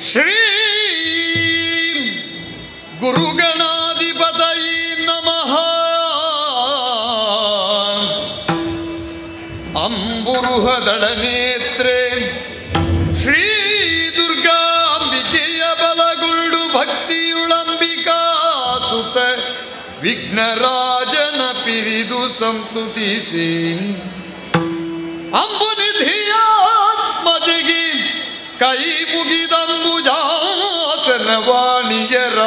ಶ್ರೀ ಗುರುಗಣಾಧಿಪತಯೇ ನಮಃ. ಅಂಬುರುಹದಳನೇತ್ರೆ ಶ್ರೀ ದುರ್ಗಾಂಬಿಕೆಯ ಬಲಗುಳ್ಳು ಭಕ್ತಿಯುಳಂಬಿಕಾ ಸುತ ವಿಘ್ನರಾಜನ ಪಿರಿದು ಸಂಸ್ತುತಿಸಿ ಅಂಬುನಿಧಿಯಾತ್ಮಜಿಗಿ ಕೈ ಮುಗಿದಂಬುಜಾಸನ ವಾಣಿಯರ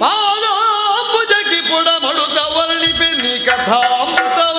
ಪಾದಾಂಬುಜಗಿ ಪುಡ ಮಡುತ ವರ್ಣಿಪೆ ನೀ ಕಥಾಮೃತವ.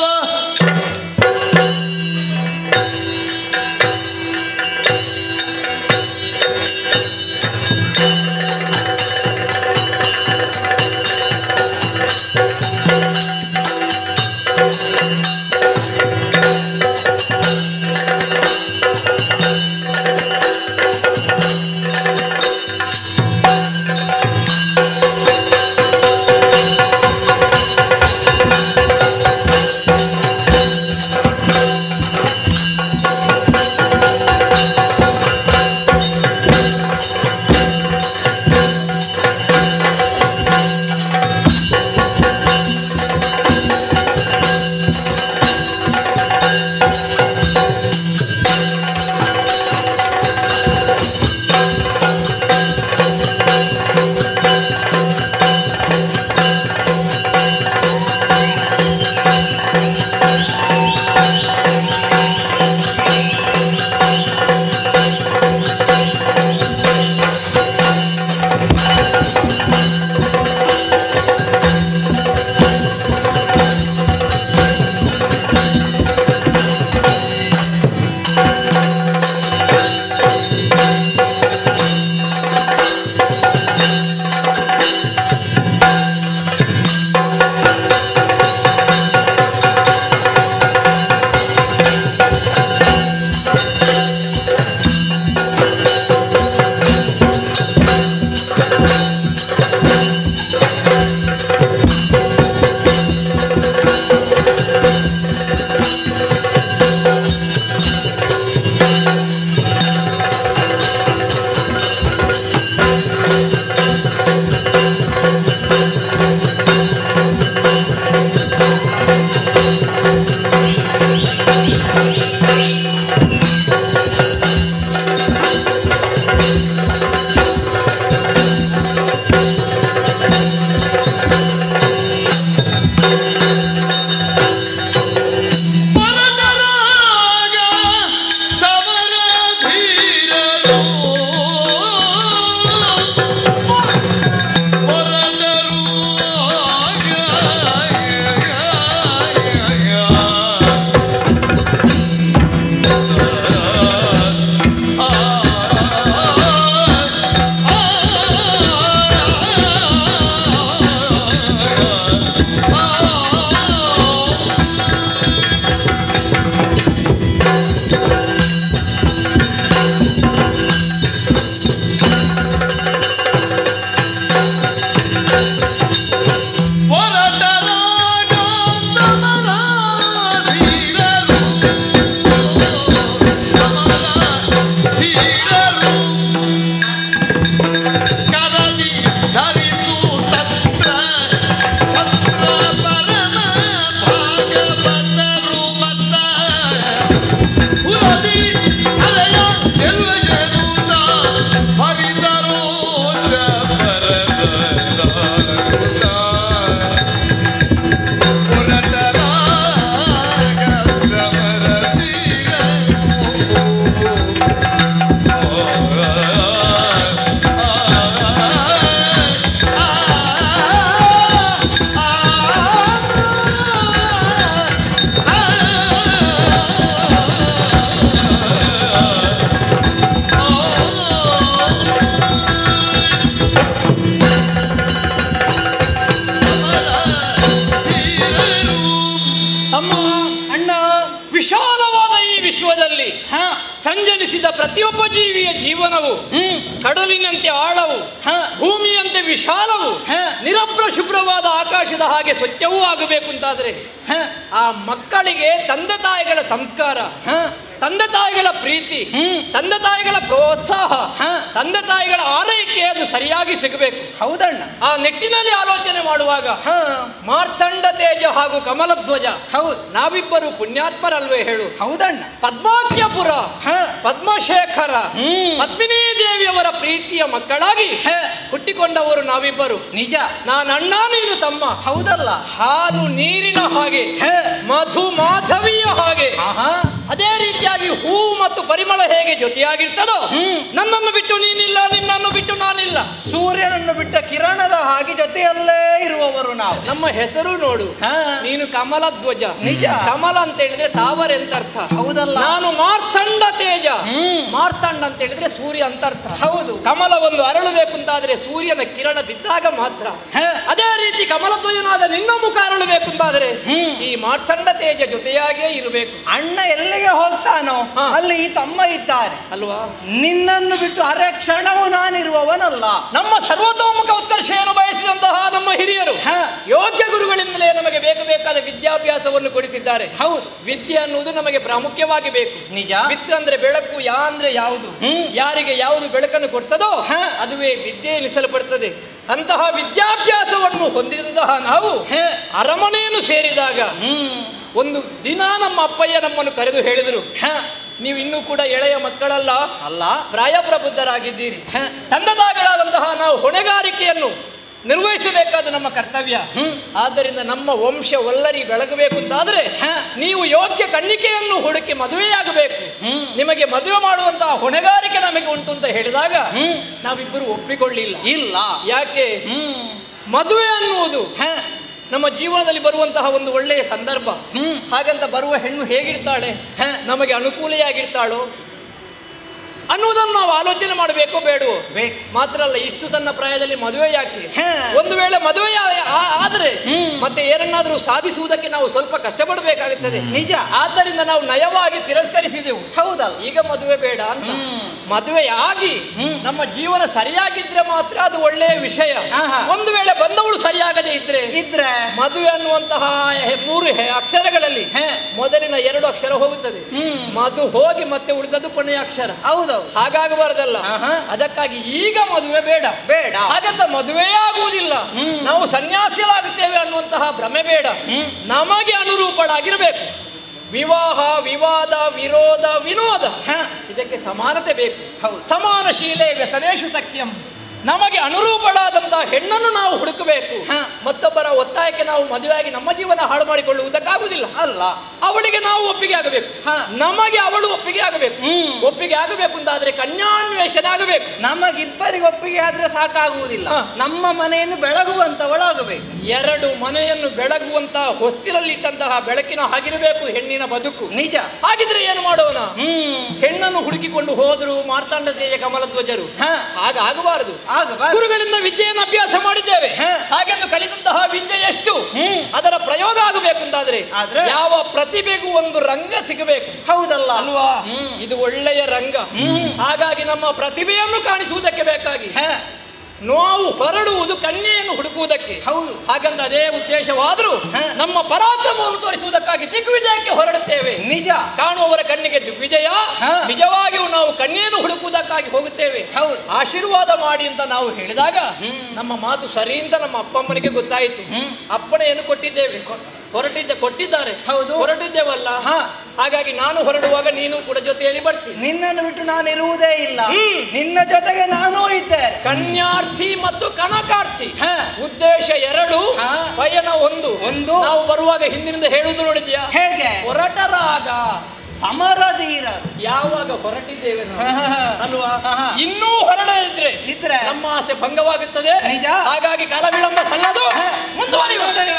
ಸಂಜನಿಸಿದ ಪ್ರತಿಯೊಬ್ಬ ಜೀವಿಯ ಜೀವನವು ಕಡಲಿನಂತೆ ಆಳವು, ಭೂಮಿಯಂತೆ ವಿಶಾಲವು, ನಿರಭ್ರ ಶುಭ್ರವಾದ ಆಕಾಶದ ಹಾಗೆ ಸ್ವಚ್ಛವೂ ಆಗಬೇಕು ಅಂತಾದ್ರೆ ಆ ಮಕ್ಕಳಿಗೆ ತಂದೆ ತಾಯಿಗಳ ಸಂಸ್ಕಾರ ತಂದೆ ತಾಯಿಗಳ ಪ್ರೀತಿ, ತಂದೆ ತಾಯಿಗಳ ಪ್ರೋತ್ಸಾಹ, ತಂದೆ ತಾಯಿಗಳ ಆರೈಕೆ ಅದು ಸರಿಯಾಗಿ ಸಿಗಬೇಕು. ಹೌದಣ್ಣ. ಆ ನಿಟ್ಟಿನಲ್ಲಿ ಆಲೋಚನೆ ಮಾಡುವಾಗ ಮಾರ್ತಂಡ ತೇಜ ಹಾಗೂ ಕಮಲಧ್ವಜ, ಹೌದು, ನಾವಿಬ್ಬರು ಪುಣ್ಯಾತ್ಮರಲ್ವೇ ಹೇಳು. ಹೌದಣ್ಣ. ಪದ್ಮಾಕ್ಯಪುರ, ಪದ್ಮಶೇಖರ, ಪದ್ಮಿನಿ ದೇವಿಯವರ ಪ್ರೀತಿಯ ಮಕ್ಕಳಾಗಿ ಹುಟ್ಟಿಕೊಂಡವರು ನಾವಿಬ್ಬರು. ನಿಜ. ನಾನು ಅಣ್ಣ, ನೀನು ತಮ್ಮ. ಹೌದಲ್ಲ. ಹಾಲು ನೀರಿನ ಹಾಗೆ, ಮಧು ಮಾಧವಿಯ ಹಾಗೆ, ಅದೇ ರೀತಿಯಾಗಿ ಹೂ ಮತ್ತು ಪರಿಮಳ ಹೇಗೆ ಜೊತೆಯಾಗಿರ್ತದೋ, ನನ್ನನ್ನು ಬಿಟ್ಟು ನೀನಿಲ್ಲ, ನಿನ್ನನ್ನು ಬಿಟ್ಟು ನಾನಿಲ್ಲ. ಸೂರ್ಯನನ್ನು ಬಿಟ್ಟ ಕಿರಣದ ಹಾಗೆ ಜೊತೆಯಲ್ಲೇ ಇರುವವರು ನಾವು. ನಮ್ಮ ಹೆಸರು ನೋಡು, ನೀನು ಕಮಲ ಧ್ವಜ. ನಿಜ. ಕಮಲ ಅಂತ ಹೇಳಿದ್ರೆ ತಾವರೆ ಅಂತ ಅರ್ಥ. ಹೌದಲ್ಲ. ನಾನು ಮಾರ್ತಂಡ ತೇಜ. ಮಾರ್ತಂಡ ಅಂತ ಹೇಳಿದ್ರೆ ಸೂರ್ಯ ಅಂತ ಅರ್ಥ. ಹೌದು. ಕಮಲ ಒಂದು ಅರಳಬೇಕು ಅಂತಾದ್ರೆ ಸೂರ್ಯನ ಕಿರಣ ಬಿದ್ದಾಗ ಮಾತ್ರ. ಅದೇ ರೀತಿ ಕಮಲಧ್ವಜನಾದ ನಿನ್ನ ಮುಖ ಅರಳಬೇಕು ಅಂತಾದ್ರೆ ಈ ಮಾರ್ತಂಡ ತೇಜ ಜೊತೆಯಾಗೇ ಇರಬೇಕು. ಅಣ್ಣ ಎಲ್ಲಿಗೆ ಹೋಗ್ತಾನೋ ಅಲ್ಲಿ ಈ ತಮ್ಮ ಇದ್ದಾರೆ ಅಲ್ವಾ? ನಿನ್ನನ್ನು ಬಿಟ್ಟು ಅರೆ ಕ್ಷಣವೂ ನಾನಿರುವವನಲ್ಲ. ನಮ್ಮ ಸರ್ವತೋಮುಖ ಉತ್ಕರ್ಷೆಯನ್ನು ಬಯಸಿದಂತಹ ನಮ್ಮ ಹಿರಿಯರು ಯೋಗ್ಯ ಗುರುಗಳಿಂದಲೇ ನಮಗೆ ಬೇಕಾದ ವಿದ್ಯಾಭ್ಯಾಸವನ್ನು ಕೊಡಿಸಿದ್ದಾರೆ. ಹೌದು. ವಿದ್ಯೆ ಅನ್ನುವುದು ನಮಗೆ ಪ್ರಾಮುಖ್ಯವಾಗಿ ಬೇಕು. ನಿಜ. ವಿದ್ಯೆ ಅಂದ್ರೆ ಬೆಳಕು, ಯಾ ಅಂದ್ರೆ ಯಾವುದು, ಯಾರಿಗೆ ಯಾವುದು ಬೆಳಕನ್ನು ಕೊಡ್ತದೋ ಅದುವೇ ವಿದ್ಯೆ ಎನಿಸಲ್ಪಡ್ತದೆ. ಅಂತಹ ವಿದ್ಯಾಭ್ಯಾಸವನ್ನು ಹೊಂದಿದಂತಹ ನಾವು ಅರಮನೆಯನ್ನು ಸೇರಿದಾಗ ಒಂದು ದಿನ ನಮ್ಮ ಅಪ್ಪಯ್ಯ ನಮ್ಮನ್ನು ಕರೆದು ಹೇಳಿದರು, ನೀವು ಇನ್ನೂ ಕೂಡ ಎಳೆಯ ಮಕ್ಕಳಲ್ಲ, ಅಲ್ಲ, ಪ್ರಾಯಪ್ರಬುದ್ಧರಾಗಿದ್ದೀರಿ. ತಂದೆತಾಯಿಗಳಾದಂತಹ ನಾವು ಹೊಣೆಗಾರಿಕೆಯನ್ನು ನಿರ್ವಹಿಸಬೇಕಾದ ನಮ್ಮ ಕರ್ತವ್ಯ. ಆದ್ದರಿಂದ ನಮ್ಮ ವಂಶ ಒಲ್ಲರಿ ಬೆಳಗಬೇಕು ಅಂತಾದ್ರೆ ನೀವು ಯೋಗ್ಯ ಕನ್ನಿಕೆಯನ್ನು ಹುಡುಕಿ ಮದುವೆಯಾಗಬೇಕು. ನಿಮಗೆ ಮದುವೆ ಮಾಡುವಂತಹ ಹೊಣೆಗಾರಿಕೆ ನಮಗೆ ಉಂಟು ಅಂತ ಹೇಳಿದಾಗ ನಾವಿಬ್ಬರು ಒಪ್ಪಿಕೊಳ್ಳಿಲ್ಲ. ಇಲ್ಲ. ಯಾಕೆ? ಮದುವೆ ಅನ್ನುವುದು ನಮ್ಮ ಜೀವನದಲ್ಲಿ ಬರುವಂತಹ ಒಂದು ಒಳ್ಳೆಯ ಸಂದರ್ಭ. ಹಾಗಂತ ಬರುವ ಹೆಣ್ಣು ಹೇಗಿರ್ತಾಳೆ, ನಮಗೆ ಅನುಕೂಲಿಯಾಗಿರ್ತಾಳೋ ಅನ್ನುವುದನ್ನು ನಾವು ಆಲೋಚನೆ ಮಾಡಬೇಕೋ ಬೇಡವೋ? ಮಾತ್ರ ಅಲ್ಲ, ಇಷ್ಟು ಸಣ್ಣ ಪ್ರಾಯದಲ್ಲಿ ಮದುವೆ ಯಾಕೆ? ಒಂದು ವೇಳೆ ಮದುವೆ ಆದರೆ ಮತ್ತೆ ಏನನ್ನಾದರೂ ಸಾಧಿಸುವುದಕ್ಕೆ ನಾವು ಸ್ವಲ್ಪ ಕಷ್ಟಪಡಬೇಕಾಗುತ್ತದೆ. ನಿಜ. ಆದ್ದರಿಂದ ನಾವು ನಯವಾಗಿ ತಿರಸ್ಕರಿಸಿದೆವು. ಹೌದಲ್ಲ. ಈಗ ಮದುವೆ ಬೇಡ ಅಂತ. ಮದುವೆ ಆಗಿ ನಮ್ಮ ಜೀವನ ಸರಿಯಾಗಿದ್ರೆ ಮಾತ್ರ ಅದು ಒಳ್ಳೆಯ ವಿಷಯ. ಒಂದು ವೇಳೆ ಬಂದವಳು ಸರಿಯಾಗದೆ ಇದ್ರೆ ಮದುವೆ ಅನ್ನುವಂತಹ 3 ಅಕ್ಷರಗಳಲ್ಲಿ ಮೊದಲಿನ 2 ಅಕ್ಷರ ಹೋಗುತ್ತದೆ. ಮಧು ಹೋಗಿ ಮತ್ತೆ ಉಳಿದದ್ದು ಕೊನೆಯ ಅಕ್ಷರ. ಹೌದು. ಹಾಗಾಗಬಾರದಲ್ಲ. ಅದಕ್ಕಾಗಿ ಈಗ ಮದುವೆ ಬೇಡ. ಹಾಗಂತ ಮದುವೆಯೇ ಆಗುವುದಿಲ್ಲ, ನಾವು ಸನ್ಯಾಸಿಗಳಾಗುತ್ತೇವೆ ಅನ್ನುವಂತಹ ಭ್ರಮೆ ಬೇಡ. ನಮಗೆ ಅನುರೂಪಳಾಗಿರಬೇಕು. ವಿವಾಹ, ವಿವಾದ, ವಿರೋಧ, ವಿನೋದ ಇದಕ್ಕೆ ಸಮಾನತೆ ಬೇಕು. ಸಮಾನಶೀಲೆ ವ್ಯಸನೇಶು ಸಖ್ಯಂ. ನಮಗೆ ಅನುರೂಪಳಾದಂತಹ ಹೆಣ್ಣನ್ನು ನಾವು ಹುಡುಕಬೇಕು. ಮತ್ತೊಬ್ಬರ ಒತ್ತಾಯಕ್ಕೆ ನಾವು ಮದುವೆಯಾಗಿ ನಮ್ಮ ಜೀವನ ಹಾಳು ಮಾಡಿಕೊಳ್ಳುವುದಕ್ಕಾಗುವುದಿಲ್ಲ. ಅಲ್ಲ, ಅವಳಿಗೆ ನಾವು ಒಪ್ಪಿಗೆ ಆಗಬೇಕು, ನಮಗೆ ಅವಳು ಒಪ್ಪಿಗೆ ಆಗಬೇಕು. ಒಪ್ಪಿಗೆ ಆಗಬೇಕು ಅಂತಾದ್ರೆ ಕನ್ಯಾನ್ವೇಷಣೆ ಆಗಬೇಕು. ನಮಗಿಬ್ಬರಿಗೆ ಒಪ್ಪಿಗೆ ಆದ್ರೆ ಸಾಕಾಗುವುದಿಲ್ಲ, ನಮ್ಮ ಮನೆಯನ್ನು ಬೆಳಗುವಂತವಳಾಗಬೇಕು. 2 ಮನೆಯನ್ನು ಬೆಳಗುವಂತಹ ಹೊಸ್ತಿಲಲ್ಲಿಟ್ಟಂತಹ ಬೆಳಕಿನ ಹಾಗಿರಬೇಕು ಹೆಣ್ಣಿನ ಬದುಕು. ನಿಜ. ಹಾಗಿದ್ರೆ ಏನು ಮಾಡೋಣ? ಹೆಣ್ಣನ್ನು ಹುಡುಕಿಕೊಂಡು ಹೋದ್ರು ಮಾರ್ತಾಂಡ ತೇಜ ಕಮಲಧ್ವಜರು. ಹಾಗಾಗಬಾರದು. ಗುರುಗಳಿಂದ ವಿದ್ಯೆಯನ್ನು ಅಭ್ಯಾಸ ಮಾಡಿದ್ದೇವೆ, ಹಾಗೆಂದು ಕಲಿತಂತಹ ವಿದ್ಯೆ ಎಷ್ಟು ಅದರ ಪ್ರಯೋಗ ಆಗಬೇಕು ಅಂತಾದ್ರೆ ಯಾವ ಪ್ರತಿಭೆಗೂ ಒಂದು ರಂಗ ಸಿಗಬೇಕು. ಹೌದಲ್ಲ ಅಲ್ವಾ? ಇದು ಒಳ್ಳೆಯ ರಂಗ. ಹಾಗಾಗಿ ನಮ್ಮ ಪ್ರತಿಭೆಯನ್ನು ಕಾಣಿಸುವುದಕ್ಕೆ ಬೇಕಾಗಿ ನಾವು ಹೊರಡುವುದು ಕನ್ಯೆಯನ್ನು ಹುಡುಕುವುದಕ್ಕೆ. ಹೌದು. ಹಾಗಂತ ಅದೇ ಉದ್ದೇಶವಾದರೂ ನಮ್ಮ ಪರಾಕ್ರಮವನ್ನು ತೋರಿಸುವುದಕ್ಕಾಗಿ ದಿಗ್ವಿಜಯಕ್ಕೆ ಹೊರಡುತ್ತೇವೆ. ನಿಜ. ಕಾಣುವವರ ಕಣ್ಣಿಗೆ ದಿಗ್ವಿಜಯ, ನಿಜವಾಗಿಯೂ ನಾವು ಕನ್ಯೆಯನ್ನು ಹುಡುಕುವುದಕ್ಕಾಗಿ ಹೋಗುತ್ತೇವೆ. ಹೌದು. ಆಶೀರ್ವಾದ ಮಾಡಿ ಅಂತ ನಾವು ಹೇಳಿದಾಗ ನಮ್ಮ ಮಾತು ಸರಿ ಅಂತ ನಮ್ಮ ಅಪ್ಪಮ್ಮನಿಗೆ ಗೊತ್ತಾಯಿತು. ಅಪ್ಪಣೆಯನ್ನು ಕೊಟ್ಟಿದ್ದೇವೆ, ಕೊಟ್ಟಿದ್ದಾರೆ. ಹೌದು, ಹೊರಟಿದ್ದೇವಲ್ಲ. ಹಾಗಾಗಿ ನಾನು ಹೊರಡುವಾಗ ನೀನು ಕೂಡ ಜೊತೆಯಲ್ಲಿ ಬರ್ತೀನಿ. ನಿನ್ನನ್ನು ಬಿಟ್ಟು ನಾನು ಇರುವುದೇ ಇಲ್ಲ, ನಿನ್ನ ಜೊತೆಗೆ ನಾನೂ ಇದ್ದೇನೆ. ಕನ್ಯಾರ್ಥಿ ಮತ್ತು ಕನಕಾರ್ಥಿ ಉದ್ದೇಶ 2, ಪಯಣ 1. ನಾವು ಬರುವಾಗ ಹಿಂದಿನಿಂದ ಹೇಳುವುದು ನೋಡಿದ್ಯಾ? ಹೇಗೆ? ಹೊರಟರಾಗ ಸಮರಧೀರ. ಯಾವಾಗ ಹೊರಟಿದ್ದೇವೆ ಅಲ್ವಾ? ಇನ್ನೂ ಹೊರಡದಿದ್ರೆ ನಮ್ಮ ಆಸೆ ಭಂಗವಾಗುತ್ತದೆ. ನಿಜ. ಹಾಗಾಗಿ ಕಾಲ ವಿಳಂಬ ಸಲ್ಲದು, ಮುಂದುವರಿಯುತ್ತದೆ.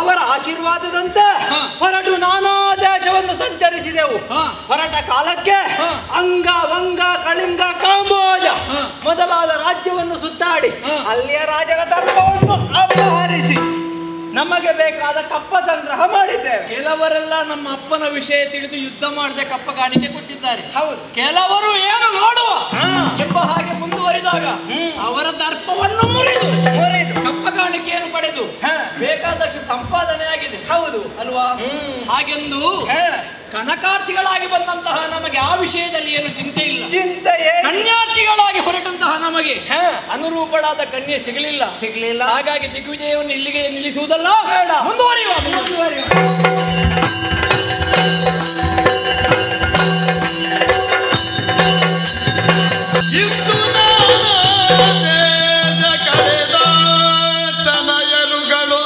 ಅವರ ಆಶೀರ್ವಾದದಂತೆ ಹೊರಟು ನಾನಾ ದೇಶವನ್ನು ಸಂಚರಿಸಿದೆವು. ಹೊರಟ ಕಾಲಕ್ಕೆ ಅಂಗ ವಂಗ ಕಳಿಂಗ ಕಾಂಬೋಜ ಮೊದಲಾದ ರಾಜ್ಯವನ್ನು ಸುತ್ತಾಡಿ ಅಲ್ಲಿಯ ರಾಜರ ಧರ್ಮವನ್ನು ಅಪಹರಿಸಿ ನಮಗೆ ಬೇಕಾದ ಕಪ್ಪ ಸಂಗ್ರಹ ಮಾಡಿದ್ದೇವೆ. ಕೆಲವರೆಲ್ಲ ನಮ್ಮ ಅಪ್ಪನ ವಿಷಯ ತಿಳಿದು ಯುದ್ಧ ಮಾಡದೆ ಕಪ್ಪ ಕಾಣಿಕೆ ಕೊಟ್ಟಿದ್ದಾರೆ. ಹೌದು. ಕೆಲವರು ಏನು ನೋಡುವ ಎಂಬ ಹಾಗೆ ಮುಂದುವರಿದಾಗ ಅವರ ದರ್ಪವನ್ನು ಮುರಿದು ಕಪ್ಪ ಕಾಣಿಕೆಯನ್ನು ಪಡೆದು ಬೇಕಾದಷ್ಟು ಸಂಪಾದನೆ ಆಗಿದೆ. ಹೌದು ಅಲ್ವಾ? ಹಾಗೆಂದು ಕನಕಾರ್ಥಿಗಳಾಗಿ ಬಂದಂತಹ ನಮಗೆ ಆ ವಿಷಯದಲ್ಲಿ ಏನು ಚಿಂತೆ ಇಲ್ಲ. ಕನ್ಯಾರ್ಥಿಗಳಾಗಿ ಹೊರಟಂತಹ ನಮಗೆ ಅನುರೂಪಳಾದ ಕನ್ಯೆ ಸಿಗಲಿಲ್ಲ. ಹಾಗಾಗಿ ದಿಗ್ವಿಜಯವನ್ನು ಇಲ್ಲಿಗೆ ನಿಲ್ಲಿಸುವುದಲ್ಲ, ಮುಂದುವರಿಯುವ. ಕಳೆದ ತನಯರುಗಳು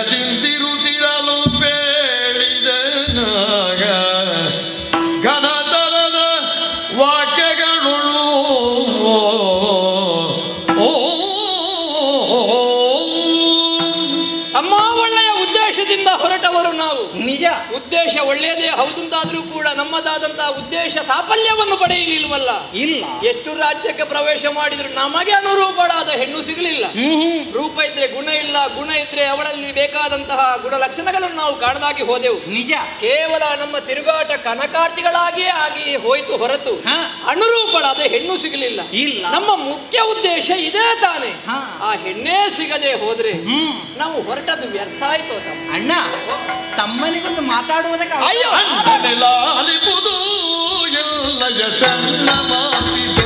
ದಿನದಿಂದಿರುತ್ತಿರಲು ಬೇಡಿದನಾಗ ಘನತರದ ವಾಕ್ಯಗಳು ಅಮ್ಮ ಒಳ್ಳೆಯ ಉದ್ದೇಶದಿಂದ ಹೊರಟವರು ನಾವು. ನಿಜ, ಉದ್ದೇಶ ಒಳ್ಳೆಯದೇ ಹೌದಂತಾದ್ರೂ ಕೂಡ ನಮ್ಮದಾದಂತಹ ಉದ್ದೇಶ ಸಾಫಲ್ಯವನ್ನು ಪಡೆಯಲಿಲ್ವಲ್ಲ. ಇಲ್ಲ. ಎಷ್ಟು ರಾಜ್ಯಕ್ಕೆ ಪ್ರವೇಶ ಮಾಡಿದ್ರು ನಮಗೆ ಅನುರೂಪಳಾದ ಹೆಣ್ಣು ಸಿಗಲಿಲ್ಲ. ರೂಪ ಇದ್ರೆ ಗುಣ ಇಲ್ಲ, ಗುಣ ಇದ್ರೆ ಅವಳಲ್ಲಿ ಬೇಕಾದಂತಹ ಗುಣಲಕ್ಷಣಗಳನ್ನು ನಾವು ಕಾಣದಾಗಿ ಹೋದೆವು. ನಿಜ. ಕೇವಲ ನಮ್ಮ ತಿರುಗಾಟ ಕನಕಾರ್ಥಿಗಳಾಗಿಯೇ ಆಗಿ ಹೋಯ್ತು ಹೊರತು ಅನುರೂಪಳಾದ ಹೆಣ್ಣು ಸಿಗಲಿಲ್ಲ. ಇಲ್ಲ. ನಮ್ಮ ಮುಖ್ಯ ಉದ್ದೇಶ ಇದೇ ತಾನೆ. ಆ ಹೆಣ್ಣೇ ಸಿಗದೆ ಹೋದ್ರೆ ನಾವು ಹೊರಟದ್ದು ವ್ಯರ್ಥ ಆಯ್ತು. ಅಣ್ಣ, ತಮ್ಮನಿಗೊಂದು ಮಾತಾಡುವುದಕ್ಕೆ ಅಲಿಪುದು ಎಲ್ಲ ಸಣ್ಣ ಮಾತಿದು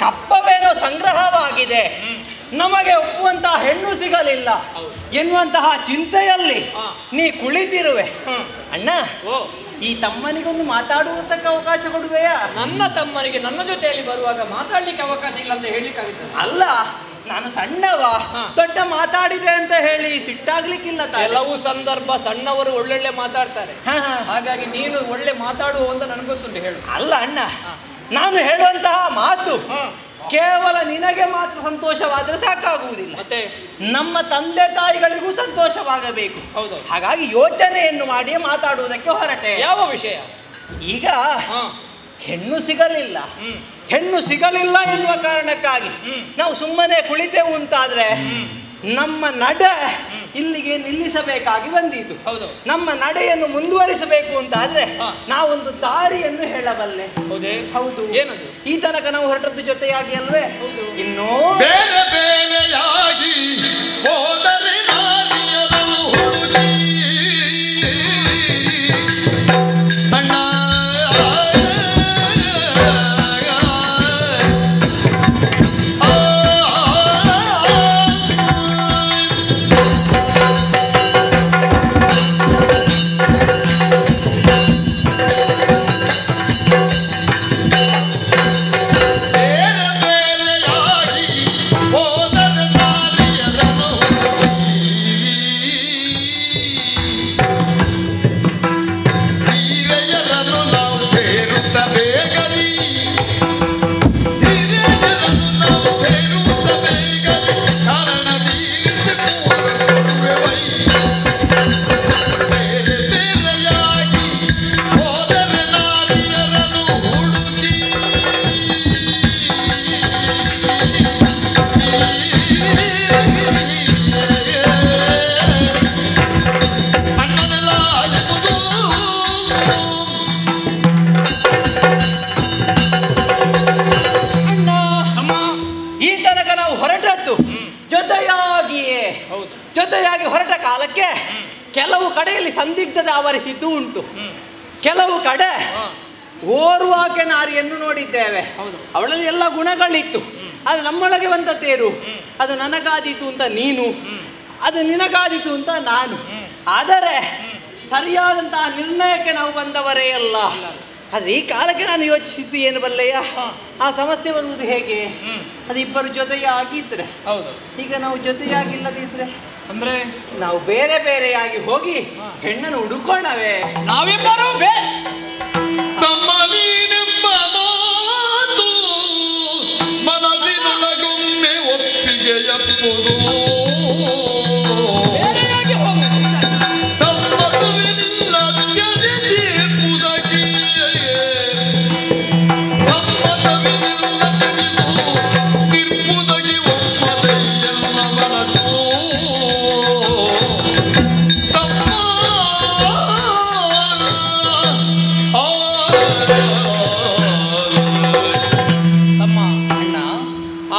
ಕಪ್ಪವೇನೋ ಸಂಗ್ರಹವಾಗಿದೆ, ನಮಗೆ ಒಪ್ಪುವಂತಹ ಹೆಣ್ಣು ಸಿಗಲಿಲ್ಲ ಎನ್ನುವಂತಹ ಚಿಂತೆಯಲ್ಲಿ ನೀ ಕುಳಿತಿರುವೆ. ಅಣ್ಣ, ಈ ತಮ್ಮನಿಗೊಂದು ಮಾತಾಡುವುದಕ್ಕೆ ಅವಕಾಶ ಕೊಡುವೆಯಾ? ನನ್ನ ತಮ್ಮನಿಗೆ ನನ್ನ ಜೊತೆಯಲ್ಲಿ ಬರುವಾಗ ಮಾತಾಡ್ಲಿಕ್ಕೆ ಅವಕಾಶ ಇಲ್ಲ ಅಂತ ಹೇಳಿಕ್ಕಾಗುತ್ತೆ? ಅಲ್ಲ, ನಾನು ಸಣ್ಣವ, ದೊಡ್ಡ ಮಾತಾಡಿದೆ ಅಂತ ಹೇಳಿ ಸಿಟ್ಟಾಗ್ಲಿಕ್ಕಿಲ್ಲ. ಕೆಲವು ಸಂದರ್ಭ ಸಣ್ಣವರು ಒಳ್ಳೊಳ್ಳೆ ಮಾತಾಡ್ತಾರೆ, ಹಾಗಾಗಿ ನೀನು ಒಳ್ಳೆ ಮಾತಾಡುವ ಅಂತ ನನಗೆ ಗೊತ್ತುಂಟು. ಹೇಳು. ಅಲ್ಲ ಅಣ್ಣ, ನಾನು ಹೇಳುವಂತಹ ಮಾತು ಕೇವಲ ನಿನಗೆ ಮಾತ್ರ ಸಂತೋಷವಾದರೆ ಸಾಕಾಗುವುದಿಲ್ಲ, ಮತ್ತೆ ನಮ್ಮ ತಂದೆ ತಾಯಿಗಳಿಗೂ ಸಂತೋಷವಾಗಬೇಕು. ಹೌದು. ಹಾಗಾಗಿ ಯೋಚನೆಯನ್ನು ಮಾಡಿ ಮಾತಾಡುವುದಕ್ಕೆ ಹೊರಟೆ. ಯಾವ ವಿಷಯ? ಈಗ ಹೆಣ್ಣು ಸಿಗಲಿಲ್ಲ, ಹೆಣ್ಣು ಸಿಗಲಿಲ್ಲ ಎನ್ನುವ ಕಾರಣಕ್ಕಾಗಿ ನಾವು ಸುಮ್ಮನೆ ಕುಳಿತೆವು ಅಂತಾದ್ರೆ ನಮ್ಮ ನಡೆ ಇಲ್ಲಿಗೆ ನಿಲ್ಲಿಸಬೇಕಾಗಿ ಬಂದಿತು. ನಮ್ಮ ನಡೆಯನ್ನು ಮುಂದುವರಿಸಬೇಕು ಅಂತಾದ್ರೆ ನಾವೊಂದು ದಾರಿಯನ್ನು ಹೇಳಬಲ್ಲೆ. ಹೌದು. ಈ ತನಕ ನಾವು ಹೊರಟದ್ದು ಜೊತೆಯಾಗಿ ಅಲ್ವೇ? ಇನ್ನೂ ಬೇರೆ ಬೇರೆಯಾಗಿ ಹೋದರೆ ನಾನಿಯದನ್ನು ಹುಡುಗಿ ಅಣ್ಣ ಹೋದರೆ ನಾಲಿಯದನ್ನು ಜೊತೆಯಾಗಿಯೇ ಹೌದು. ಜೊತೆಯಾಗಿ ಹೊರಟ ಕಾಲಕ್ಕೆ ಕೆಲವು ಕಡೆಯಲ್ಲಿ ಸಂದಿಗ್ಧತೆ ಆವರಿಸಿದ್ದು ಉಂಟು. ಕೆಲವು ಕಡೆ ಓರ್ವಾಕೆ ನಾರಿಯನ್ನು ನೋಡಿದ್ದೇವೆ. ಅವಳಲ್ಲಿ ಎಲ್ಲ ಗುಣಗಳಿತ್ತು. ಅದು ನಮ್ಮೊಳಗೆ ಬಂದದ್ದೇನು, ಅದು ನನಗಾದೀತು ಅಂತ ನೀನು, ಅದು ನಿನಗಾದೀತು ಅಂತ ನಾನು. ಆದರೆ ಸರಿಯಾದಂತಹ ನಿರ್ಣಯಕ್ಕೆ ನಾವು ಬಂದವರೇ ಅಲ್ಲ. ಆದರೆ ಈ ಕಾಲಕ್ಕೆ ನಾನು ಯೋಚಿಸಿದ್ದು ಏನು ಬಲ್ಲೆಯ, ಆ ಸಮಸ್ಯೆ ಬರುವುದು ಹೇಗೆ? ಅದು ಇಬ್ಬರು ಜೊತೆಯಾಗಿದ್ರೆ. ಈಗ ನಾವು ಜೊತೆಯಾಗಿಲ್ಲದಿದ್ರೆ ಅಂದ್ರೆ ನಾವು ಬೇರೆ ಬೇರೆಯಾಗಿ ಹೋಗಿ ಹೆಣ್ಣನ್ನು ಹುಡುಕೋಣವೇ? ನಾವಿಬ್ಬರು ತಮ್ಮ ನೀನೆಂಬ ಮಾತು ಮನಸ್ಸಿನೊಳಗೊಮ್ಮೆ ಒಪ್ಪಿಗೆಯಪ್ಪುದು.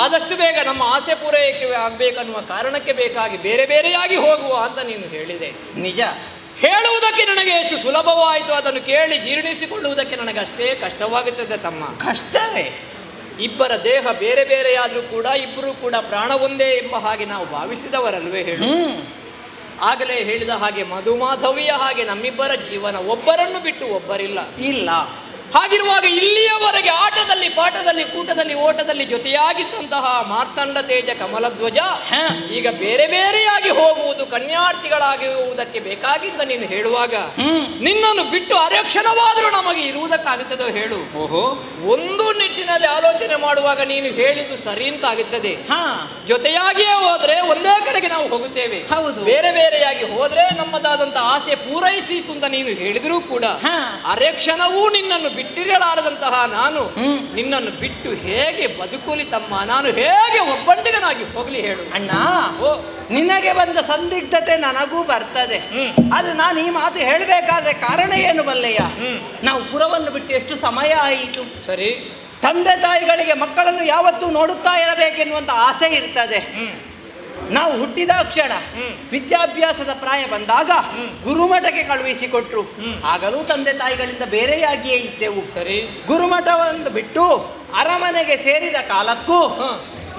ಆದಷ್ಟು ಬೇಗ ನಮ್ಮ ಆಸೆ ಪೂರೈಕೆ ಆಗಬೇಕನ್ನುವ ಕಾರಣಕ್ಕೆ ಬೇಕಾಗಿ ಬೇರೆ ಬೇರೆಯಾಗಿ ಹೋಗುವ ಅಂತ ನೀನು ಹೇಳಿದೆ. ನಿಜ. ಹೇಳುವುದಕ್ಕೆ ನನಗೆ ಎಷ್ಟು ಸುಲಭವಾಯಿತು, ಅದನ್ನು ಕೇಳಿ ಜೀರ್ಣಿಸಿಕೊಳ್ಳುವುದಕ್ಕೆ ನನಗೆ ಅಷ್ಟೇ ಕಷ್ಟವಾಗುತ್ತದೆ ತಮ್ಮ. ಕಷ್ಟವೇ? ಇಬ್ಬರ ದೇಹ ಬೇರೆ ಬೇರೆಯಾದರೂ ಕೂಡ ಇಬ್ಬರು ಕೂಡ ಪ್ರಾಣ ಒಂದೇ ಎಂಬ ಹಾಗೆ ನಾವು ಭಾವಿಸಿದವರಲ್ವೇ ಹೇಳು. ಆಗಲೇ ಹೇಳಿದ ಹಾಗೆ ಮಧುಮಾಧವಿಯ ಹಾಗೆ ನಮ್ಮಿಬ್ಬರ ಜೀವನ ಒಬ್ಬರನ್ನು ಬಿಟ್ಟು ಒಬ್ಬರಿಲ್ಲ. ಇಲ್ಲ. ಹಾಗಿರುವಾಗ ಇಲ್ಲಿಯವರೆಗೆ ಆಟದಲ್ಲಿ ಪಾಠದಲ್ಲಿ ಕೂಟದಲ್ಲಿ ಓಟದಲ್ಲಿ ಜೊತೆಯಾಗಿದ್ದಂತಹ ಮಾರ್ತಂಡ ತೇಜ ಕಮಲಧ್ವಜ ಈಗ ಬೇರೆ ಬೇರೆಯಾಗಿ ಹೋಗುವುದು, ಕನ್ಯಾರ್ಥಿಗಳಾಗುವುದಕ್ಕೆ ಬೇಕಾಗಿದ್ದ ನೀನು ಹೇಳುವಾಗ ನಿನ್ನನ್ನು ಬಿಟ್ಟು ಅರಕ್ಷಣವಾದರೂ ನಮಗೆ ಇರುವುದಕ್ಕಾಗುತ್ತದೋ ಹೇಳು. ಒಂದು ನಿಟ್ಟಿನಲ್ಲಿ ಆಲೋಚನೆ ಮಾಡುವಾಗ ನೀನು ಹೇಳಿದ್ದು ಸರಿ ಅಂತ ಆಗುತ್ತದೆ. ಜೊತೆಯಾಗಿಯೇ ಹೋದ್ರೆ ಒಂದೇ ಕಡೆಗೆ ನಾವು ಹೋಗುತ್ತೇವೆ. ಹೌದು. ಬೇರೆ ಬೇರೆಯಾಗಿ ಹೋದ್ರೆ ನಮ್ಮದಾದಂತಹ ಆಸೆ ಪೂರೈಸಿತು ಅಂತ ನೀನು ಹೇಳಿದರೂ ಕೂಡ ಅರಕ್ಷಣವೂ ನಿನ್ನನ್ನು ಬಿಟ್ಟಿರಲಾರದಂತಹ ನಾನು ನಿನ್ನನ್ನು ಬಿಟ್ಟು ಹೇಗೆ ಬದುಕಲಿ ತಮ್ಮ? ನಾನು ಹೇಗೆ ಒಬ್ಬಂಟಿಗನಾಗಿ ಹೋಗ್ಲಿ ಹೇಳು. ಅಣ್ಣ, ನಿನಗೆ ಬಂದ ಸಂದಿಗ್ಧತೆ ನನಗೂ ಬರ್ತದೆ. ಆದ್ರೆ ನಾನು ಈ ಮಾತು ಹೇಳಬೇಕಾದ್ರೆ ಕಾರಣ ಏನು ಬಲ್ಲೆಯ? ನಾವು ಪುರವನ್ನು ಬಿಟ್ಟು ಎಷ್ಟು ಸಮಯ ಆಯಿತು. ಸರಿ, ತಂದೆ ತಾಯಿಗಳಿಗೆ ಮಕ್ಕಳನ್ನು ಯಾವತ್ತೂ ನೋಡುತ್ತಾ ಇರಬೇಕೆನ್ನುವಂತ ಆಸೆ ಇರ್ತದೆ. ನಾವು ಹುಟ್ಟಿದ ಕ್ಷಣ ವಿದ್ಯಾಭ್ಯಾಸದ ಪ್ರಾಯ ಬಂದಾಗ ಗುರುಮಠಕ್ಕೆ ಕಳುಹಿಸಿಕೊಟ್ರು. ಆಗಲೂ ತಂದೆ ತಾಯಿಗಳಿಂದ ಬೇರೆಯಾಗಿಯೇ ಇದ್ದೆವು. ಸರಿ, ಗುರುಮಠವನ್ನು ಬಿಟ್ಟು ಅರಮನೆಗೆ ಸೇರಿದ ಕಾಲಕ್ಕೂ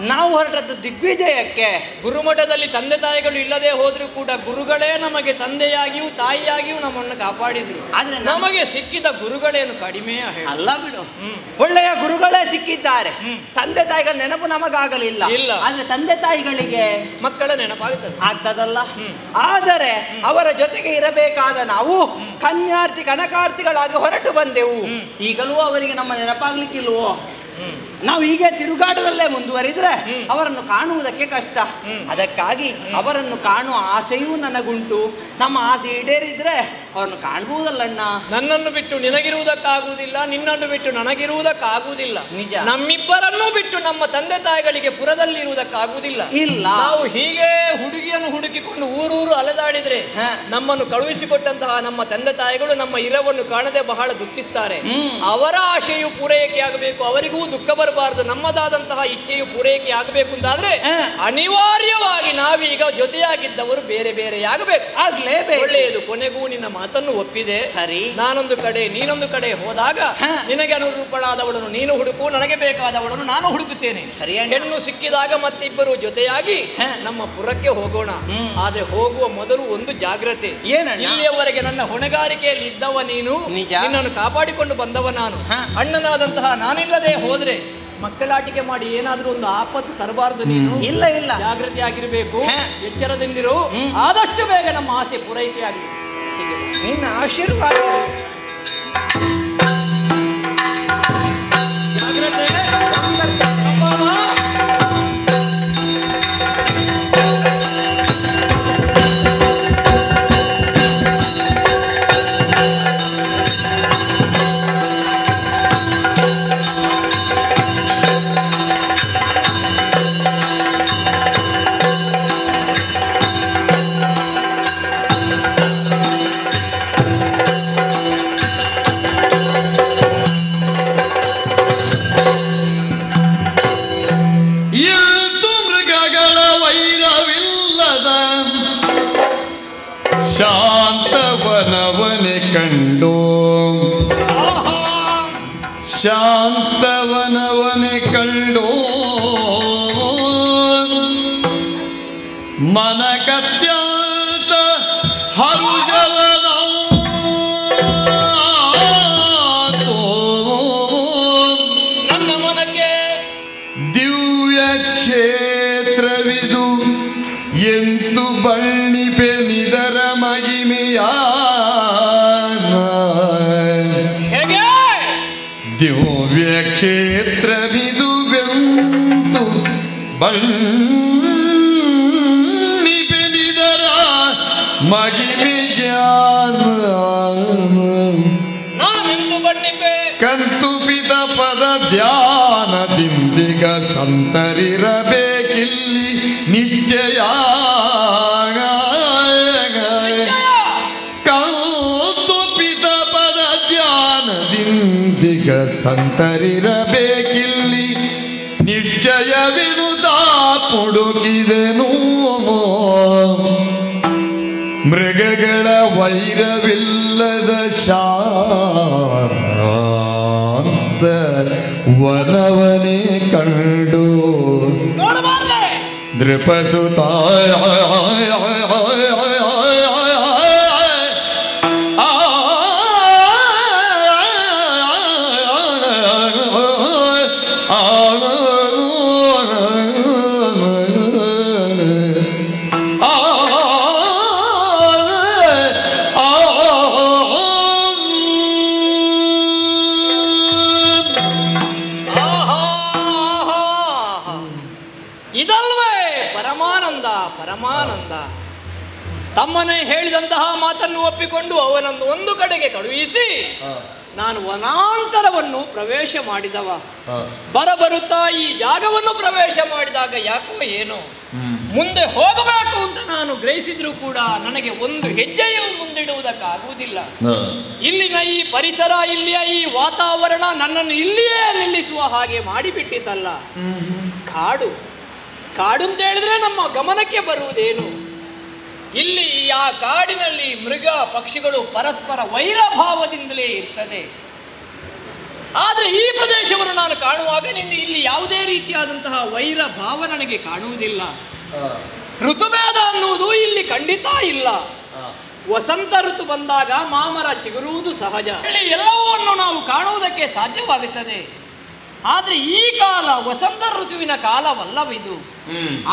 ನಾವು ಹೊರಟದ್ದು ದಿಗ್ವಿಜಯಕ್ಕೆ. ಗುರುಮಠದಲ್ಲಿ ತಂದೆ ತಾಯಿಗಳು ಇಲ್ಲದೆ ಹೋದ್ರೂ ಕೂಡ ಗುರುಗಳೇ ನಮಗೆ ತಂದೆಯಾಗಿಯೂ ತಾಯಿಯಾಗಿಯೂ ನಮ್ಮನ್ನು ಕಾಪಾಡಿದ್ರು. ಆದ್ರೆ ನಮಗೆ ಸಿಕ್ಕಿದ ಗುರುಗಳೇನು ಕಡಿಮೆ ಅಲ್ಲ ಬಿಡು. ಒಳ್ಳೆಯ ಗುರುಗಳೇ ಸಿಕ್ಕಿದ್ದಾರೆ. ತಂದೆ ತಾಯಿಗಳ ನೆನಪು ನಮಗಾಗಲಿಲ್ಲ. ಇಲ್ಲ. ಆದ್ರೆ ತಂದೆ ತಾಯಿಗಳಿಗೆ ಮಕ್ಕಳ ನೆನಪಾಗುತ್ತದೆ, ಆಗ್ತದಲ್ಲ. ಆದರೆ ಅವರ ಜೊತೆಗೆ ಇರಬೇಕಾದ ನಾವು ಕನ್ಯಾರ್ಥಿ ಕನಕಾರ್ಥಿಗಳಾಗಿ ಹೊರಟು ಬಂದೆವು. ಈಗಲೂ ಅವರಿಗೆ ನಮ್ಮ ನೆನಪಾಗ್ಲಿಕ್ಕಿಲ್ವೋ? ನಾವು ಹೀಗೆ ತಿರುಗಾಟದಲ್ಲೇ ಮುಂದುವರಿದ್ರೆ ಅವರನ್ನು ಕಾಣುವುದಕ್ಕೆ ಕಷ್ಟ. ಅದಕ್ಕಾಗಿ ಅವರನ್ನು ಕಾಣುವ ಆಸೆಯೂ ನನಗುಂಟು. ನಮ್ಮ ಆಸೆ ಈಡೇರಿದ್ರೆ ಅವರನ್ನು ಕಾಣಬಹುದಲ್ಲಣ್ಣ. ನನ್ನನ್ನು ಬಿಟ್ಟು ನಿನಗಿರುವುದಕ್ಕಾಗುವುದಿಲ್ಲ, ನಿನ್ನನ್ನು ಬಿಟ್ಟು ನನಗಿರುವುದಕ್ಕಾಗುವುದಿಲ್ಲ. ನಿಜ. ನಮ್ಮಿಬ್ಬರನ್ನೂ ಬಿಟ್ಟು ನಮ್ಮ ತಂದೆ ತಾಯಿಗಳಿಗೆ ಪುರದಲ್ಲಿರುವುದಕ್ಕಾಗುವುದಿಲ್ಲ. ಇಲ್ಲ. ನಾವು ಹೀಗೆ ಹುಡುಗಿಯನ್ನು ಹುಡುಕಿಕೊಂಡು ಊರೂರು ಅಲೆದಾಡಿದ್ರೆ ನಮ್ಮನ್ನು ಕಳುಹಿಸಿಕೊಟ್ಟಂತಹ ನಮ್ಮ ತಂದೆ ತಾಯಿಗಳು ನಮ್ಮ ಇರವನ್ನು ಕಾಣದೆ ಬಹಳ ದುಃಖಿಸ್ತಾರೆ. ಅವರ ಆಶೆಯು ಪೂರೈಕೆ ಆಗಬೇಕು, ಅವರಿಗೂ ದುಃಖ ಬರಬಾರದು. ನಮ್ಮದಾದಂತಹ ಇಚ್ಛೆಯು ಪೂರೈಕೆ ಆಗಬೇಕು ಅಂತಾದ್ರೆ ಅನಿವಾರ್ಯವಾಗಿ ನಾವೀಗ ಜೊತೆಯಾಗಿದ್ದವರು ಬೇರೆ ಬೇರೆಯಾಗಬೇಕು. ಆಗ್ಲೇಬೇಕು. ಒಳ್ಳೆಯದು. ಕೊನೆಗೂ ನಿನ್ನ ಮಾತನ್ನು ಒಪ್ಪಿದೆ. ಸರಿ. ನಾನೊಂದು ಕಡೆ ನೀನೊಂದು ಕಡೆ ಹೋದಾಗ ನಿನಗೆ ಅನುರೂಪಳಾದವಳನ್ನು ನೀನು ಹುಡುಕು, ನನಗೆ ಬೇಕಾದವಳನ್ನು ನಾನು ಹುಡುಕುತ್ತೇನೆ. ಸರಿ. ಹೆಣ್ಣು ಸಿಕ್ಕಿದಾಗ ಮತ್ತಿಬ್ಬರು ಜೊತೆಯಾಗಿ ನಮ್ಮ ಪುರಕ್ಕೆ ಹೋಗೋಣ. ಆದ್ರೆ ಹೋಗುವ ಮೊದಲು ಒಂದು ಜಾಗ್ರತೆ. ಇಲ್ಲಿಯವರೆಗೆ ನನ್ನ ಹೊಣೆಗಾರಿಕೆಯಲ್ಲಿ ಇದ್ದವ ನೀನು, ನಿನ್ನನ್ನು ಕಾಪಾಡಿಕೊಂಡು ಬಂದವ ನಾನು. ಅಣ್ಣನಾದಂತಹ ನಾನಿಲ್ಲದೆ ಹೋದ್ರೆ ಮಕ್ಕಳಾಟಿಕೆ ಮಾಡಿ ಏನಾದ್ರೂ ಒಂದು ಆಪತ್ತು ತರಬಾರದು. ನೀನು ಇಲ್ಲ ಇಲ್ಲ, ಜಾಗೃತಿ ಆಗಿರಬೇಕು, ಎಚ್ಚರದಿಂದಿರು. ಆದಷ್ಟು ಬೇಗ ನಮ್ಮ ಆಸೆ ಪೂರೈಕೆ ಆಗಲಿ. ನಿನ್ನ ಆಶೀರ್ವಾದ. ಕಂಡು ಶಾಂತವನವನೇ ಕಂಡು ಮನಕತ್ಯಂತ ಹರುಜವನ ನನ್ನ ಮನಕ್ಕೆ ದಿವ್ಯ ಕ್ಷೇತ್ರವಿದು ಎಂದು ಬಣ್ಣಿಪೆ ನಿದರ ಮಹಿಮೆಯ ಹೇಗೆ ದಿವ್ಯ ಕ್ಷೇತ್ರವಿದು ಬೆಂತು ಬಣ್ಣಿಪೆ ನಿದರ ಮಹಿಮೆಯ ನಾನೆಂದು ಬಣ್ಣಿಪೆ ಕಂತುಪಿತ ಪದ ಧ್ಯಾನದಿಂದಿಗ ಸಂತರಿರಬೇಕಿಲ್ಲಿ ನಿಶ್ಚಯ ಕಂತುಪಿತ ಪದ ಧ್ಯಾನದಿಂದಿಗ ಸಂತರಿರಬೇಕಿಲ್ಲಿ ನಿಶ್ಚಯವಿರುದ ಹುಡುಕಿದೆನು ಮೃಗಗಳ ವೈರವಿಲ್ಲದ ಶಾಂತ ವನವನೇ ಕಂಡು ನೋಡಬಾರ್ದೆ ನೃಪಸುತ ಇದಲ್ವೇ ಪರಮಾನಂದ ಪರಮಾನಂದ. ತಮ್ಮನೇ ಹೇಳಿದಂತಹ ಮಾತನ್ನು ಒಪ್ಪಿಕೊಂಡು ಅವನನ್ನು ಒಂದು ಕಡೆಗೆ ಕಳುಹಿಸಿ ನಾನು ವನಾಂತರವನ್ನು ಪ್ರವೇಶ ಮಾಡಿದವ. ಬರುತ್ತಾ ಈ ಜಾಗವನ್ನು ಪ್ರವೇಶ ಮಾಡಿದಾಗ ಯಾಕೋ ಏನೋ ಮುಂದೆ ಹೋಗಬೇಕು ಅಂತ ನಾನು ಗ್ರಹಿಸಿದ್ರೂ ಕೂಡ ನನಗೆ ಒಂದು ಹೆಜ್ಜೆಯೂ ಮುಂದಿಡುವುದಕ್ಕಾಗುವುದಿಲ್ಲ. ಇಲ್ಲಿನ ಈ ಪರಿಸರ, ಇಲ್ಲಿಯ ಈ ವಾತಾವರಣ ನನ್ನನ್ನು ಇಲ್ಲಿಯೇ ನಿಲ್ಲಿಸುವ ಹಾಗೆ ಮಾಡಿಬಿಟ್ಟಿತಲ್ಲ. ಕಾಡು ಕಾಡು ಅಂತ ಹೇಳಿದ್ರೆ ನಮ್ಮ ಗಮನಕ್ಕೆ ಬರುವುದೇನು? ಇಲ್ಲಿ ಆ ಕಾಡಿನಲ್ಲಿ ಮೃಗ ಪಕ್ಷಿಗಳು ಪರಸ್ಪರ ವೈರಭಾವದಿಂದಲೇ ಇರ್ತದೆ. ಆದರೆ ಈ ಪ್ರದೇಶವನ್ನು ನಾನು ಕಾಣುವಾಗ ಇಲ್ಲಿ ಯಾವುದೇ ರೀತಿಯಾದಂತಹ ವೈರ ಭಾವ ನನಗೆ ಕಾಣುವುದಿಲ್ಲ. ಋತುಭೇದ ಅನ್ನುವುದು ಇಲ್ಲಿ ಖಂಡಿತ ಇಲ್ಲ. ವಸಂತ ಋತು ಬಂದಾಗ ಮಾಮರ ಚಿಗುರುವುದು ಸಹಜ, ಇಲ್ಲಿ ಎಲ್ಲವನ್ನೂ ನಾವು ಕಾಣುವುದಕ್ಕೆ ಸಾಧ್ಯವಾಗುತ್ತದೆ. ಆದ್ರೆ ಈ ಕಾಲ ವಸಂತ ಋತುವಿನ ಕಾಲವಲ್ಲವಿದು.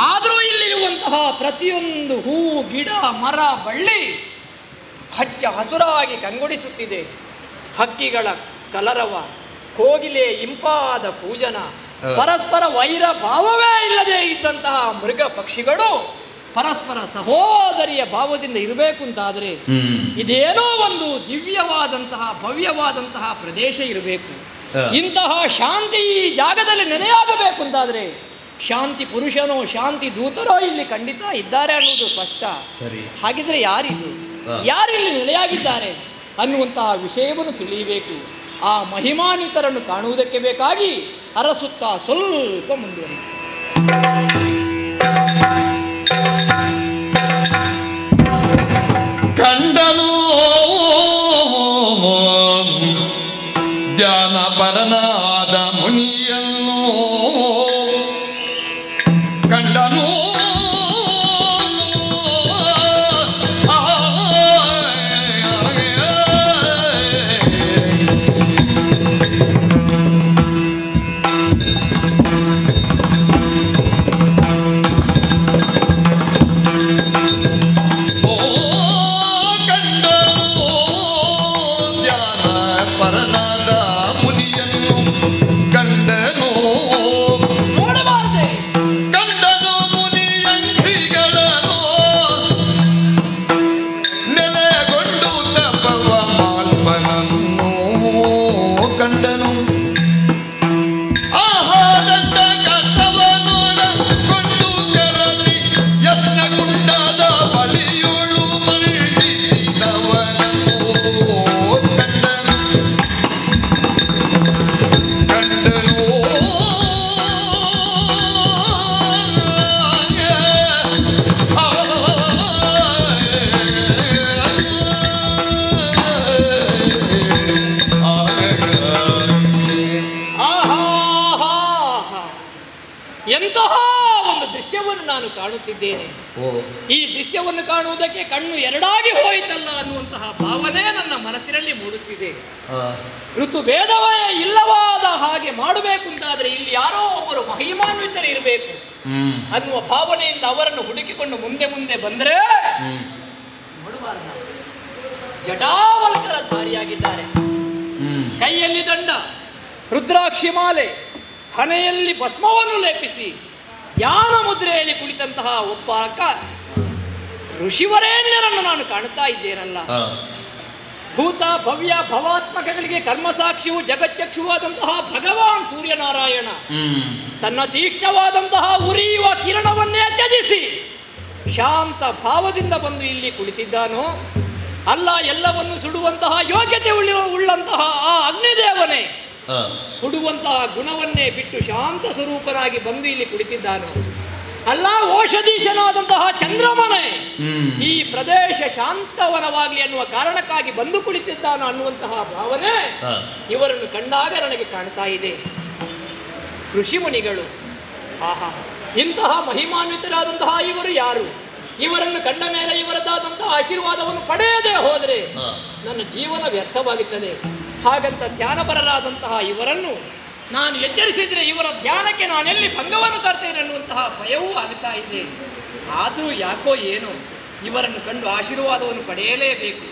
ಆದರೂ ಇಲ್ಲಿರುವಂತಹ ಪ್ರತಿಯೊಂದು ಹೂವು, ಗಿಡ, ಮರ, ಬಳ್ಳಿ ಹಚ್ಚ ಹಸುರಾಗಿ ಕಂಗೊಳಿಸುತ್ತಿದೆ. ಹಕ್ಕಿಗಳ ಕಲರವ, ಕೋಗಿಲೆ ಇಂಪಾದ ಕೂಜನ, ಪರಸ್ಪರ ವೈರ ಭಾವವೇ ಇಲ್ಲದೆ ಇದ್ದಂತಹ ಮೃಗ ಪಕ್ಷಿಗಳು ಪರಸ್ಪರ ಸಹೋದರಿಯ ಭಾವದಿಂದ ಇರಬೇಕು ಅಂತಾದರೆ ಇದೇನೋ ಒಂದು ದಿವ್ಯವಾದಂತಹ ಭವ್ಯವಾದಂತಹ ಪ್ರದೇಶ ಇರಬೇಕು. ಇಂತಹ ಶಾಂತಿ ಈ ಜಾಗದಲ್ಲಿ ನೆಲೆಯಾಗಬೇಕು ಅಂತಾದ್ರೆ ಶಾಂತಿ ಪುರುಷನೋ ಶಾಂತಿ ದೂತರೋ ಇಲ್ಲಿ ಖಂಡಿತ ಇದ್ದಾರೆ ಅನ್ನುವುದು ಸ್ಪಷ್ಟ. ಹಾಗಿದ್ರೆ ಯಾರಿಲ್ಲಿ ನೆಲೆಯಾಗಿದ್ದಾರೆ ಅನ್ನುವಂತಹ ವಿಷಯವನ್ನು ತಿಳಿಯಬೇಕು. ಆ ಮಹಿಮಾನ್ವಿತರನ್ನು ಕಾಣುವುದಕ್ಕೆ ಬೇಕಾಗಿ ಅರಸುತ್ತಾ ಸ್ವಲ್ಪ ಮುಂದುವರಿ. ಕಂಡನು ಧ್ಯಾನ ಪರನಾದ ಮುನಿಯನ್ನು, ಕಂಡನು ಮುನಿ ಎಂತಹ ಒಂದು ದೃಶ್ಯವನ್ನು ನಾನು ಕಾಣುತ್ತಿದ್ದೇನೆ. ಈ ದೃಶ್ಯವನ್ನು ಕಾಣುವುದಕ್ಕೆ ಕಣ್ಣು ಎರಡಾಗಿ ಹೋಯಿತಲ್ಲ ಅನ್ನುವಂತಹ ಭಾವನೆ ನನ್ನ ಮನಸ್ಸಿನಲ್ಲಿ ಮೂಡುತ್ತಿದೆ. ಋತುಭೇದವೇ ಇಲ್ಲವಾದ ಹಾಗೆ ಮಾಡಬೇಕು ಅಂತಾದ್ರೆ ಇಲ್ಲಿ ಯಾರೋ ಒಬ್ಬರು ಮಹಿಮಾನ್ವಿತರು ಇರಬೇಕು ಅನ್ನುವ ಭಾವನೆಯಿಂದ ಅವರನ್ನು ಹುಡುಕಿಕೊಂಡು ಮುಂದೆ ಮುಂದೆ ಬಂದರೆ ನೋಡಬಾರದು. ಜಟಾವಲ್ಕರ ಧಾರಿಯಾಗಿದ್ದಾರೆ, ಕೈಯಲ್ಲಿ ದಂಡ, ರುದ್ರಾಕ್ಷಿ ಮಾಲೆ, ಹಣೆಯಲ್ಲಿ ಭಸ್ಮವನ್ನು ಲೇಪಿಸಿ ಧ್ಯಾನ ಮುದ್ರೆಯಲ್ಲಿ ಕುಳಿತಂತಹ ಒಬ್ಬ ಋಷಿವರೇಣ್ಯರನ್ನು ನಾನು ಕಾಣುತ್ತಾ ಇದ್ದೇನಲ್ಲ. ಭೂತ ಭವ್ಯ ಭವಾತ್ಮಕಗಳಿಗೆ ಕರ್ಮಸಾಕ್ಷಿಯು ಜಗಚ್ಚಕ್ಷುವಾದಂತಹ ಭಗವಾನ್ ಸೂರ್ಯನಾರಾಯಣ ತನ್ನ ತೀಕ್ಷ್ಣವಾದಂತಹ ಉರಿಯುವ ಕಿರಣವನ್ನೇ ತ್ಯಜಿಸಿ ಶಾಂತ ಭಾವದಿಂದ ಬಂದು ಇಲ್ಲಿ ಕುಳಿತಿದ್ದಾನೋ ಅಲ್ಲ, ಎಲ್ಲವನ್ನು ಸುಡುವಂತಹ ಯೋಗ್ಯತೆ ಉಳ್ಳಂತಹ ಆ ಅಗ್ನಿದೇವನೇ ಸುಡುವಂತಹ ಗುಣವನ್ನೇ ಬಿಟ್ಟು ಶಾಂತ ಸ್ವರೂಪನಾಗಿ ಬಂದು ಇಲ್ಲಿ ಕುಳಿತಿದ್ದಾನೋ ಅಲ್ಲ, ಓಷಧೀಶನಾದಂತಹ ಚಂದ್ರಮನೆ ಈ ಪ್ರದೇಶ ಶಾಂತವನವಾಗಲಿ ಅನ್ನುವ ಕಾರಣಕ್ಕಾಗಿ ಬಂದು ಕುಳಿತಿದ್ದಾನೋ ಅನ್ನುವಂತಹ ಭಾವನೆ ಇವರನ್ನು ಕಂಡಾಗ ನನಗೆ ಕಾಣ್ತಾ ಇದೆ. ಋಷಿಮುನಿಗಳು, ಆಹಾ, ಇಂತಹ ಮಹಿಮಾನ್ವಿತರಾದಂತಹ ಇವರು ಯಾರು? ಇವರನ್ನು ಕಂಡ ಮೇಲೆ ಇವರದಾದಂತಹ ಆಶೀರ್ವಾದವನ್ನು ಪಡೆಯದೆ ಹೋದರೆ ನನ್ನ ಜೀವನ ವ್ಯರ್ಥವಾಗುತ್ತದೆ. ಹಾಗಂತ ಧ್ಯಾನಪರರಾದಂತಹ ಇವರನ್ನು ನಾನು ಎಚ್ಚರಿಸಿದ್ರೆ ಇವರ ಧ್ಯಾನಕ್ಕೆ ನಾನೆಲ್ಲಿ ಭಂಗವನ್ನು ತರ್ತೇನೆ ಅನ್ನುವಂತಹ ಭಯವೂ ಆಗುತ್ತಾ ಇದೆ. ಆದರೂ ಯಾಕೋ ಏನೋ ಇವರನ್ನು ಕಂಡು ಆಶೀರ್ವಾದವನ್ನು ಪಡೆಯಲೇಬೇಕು.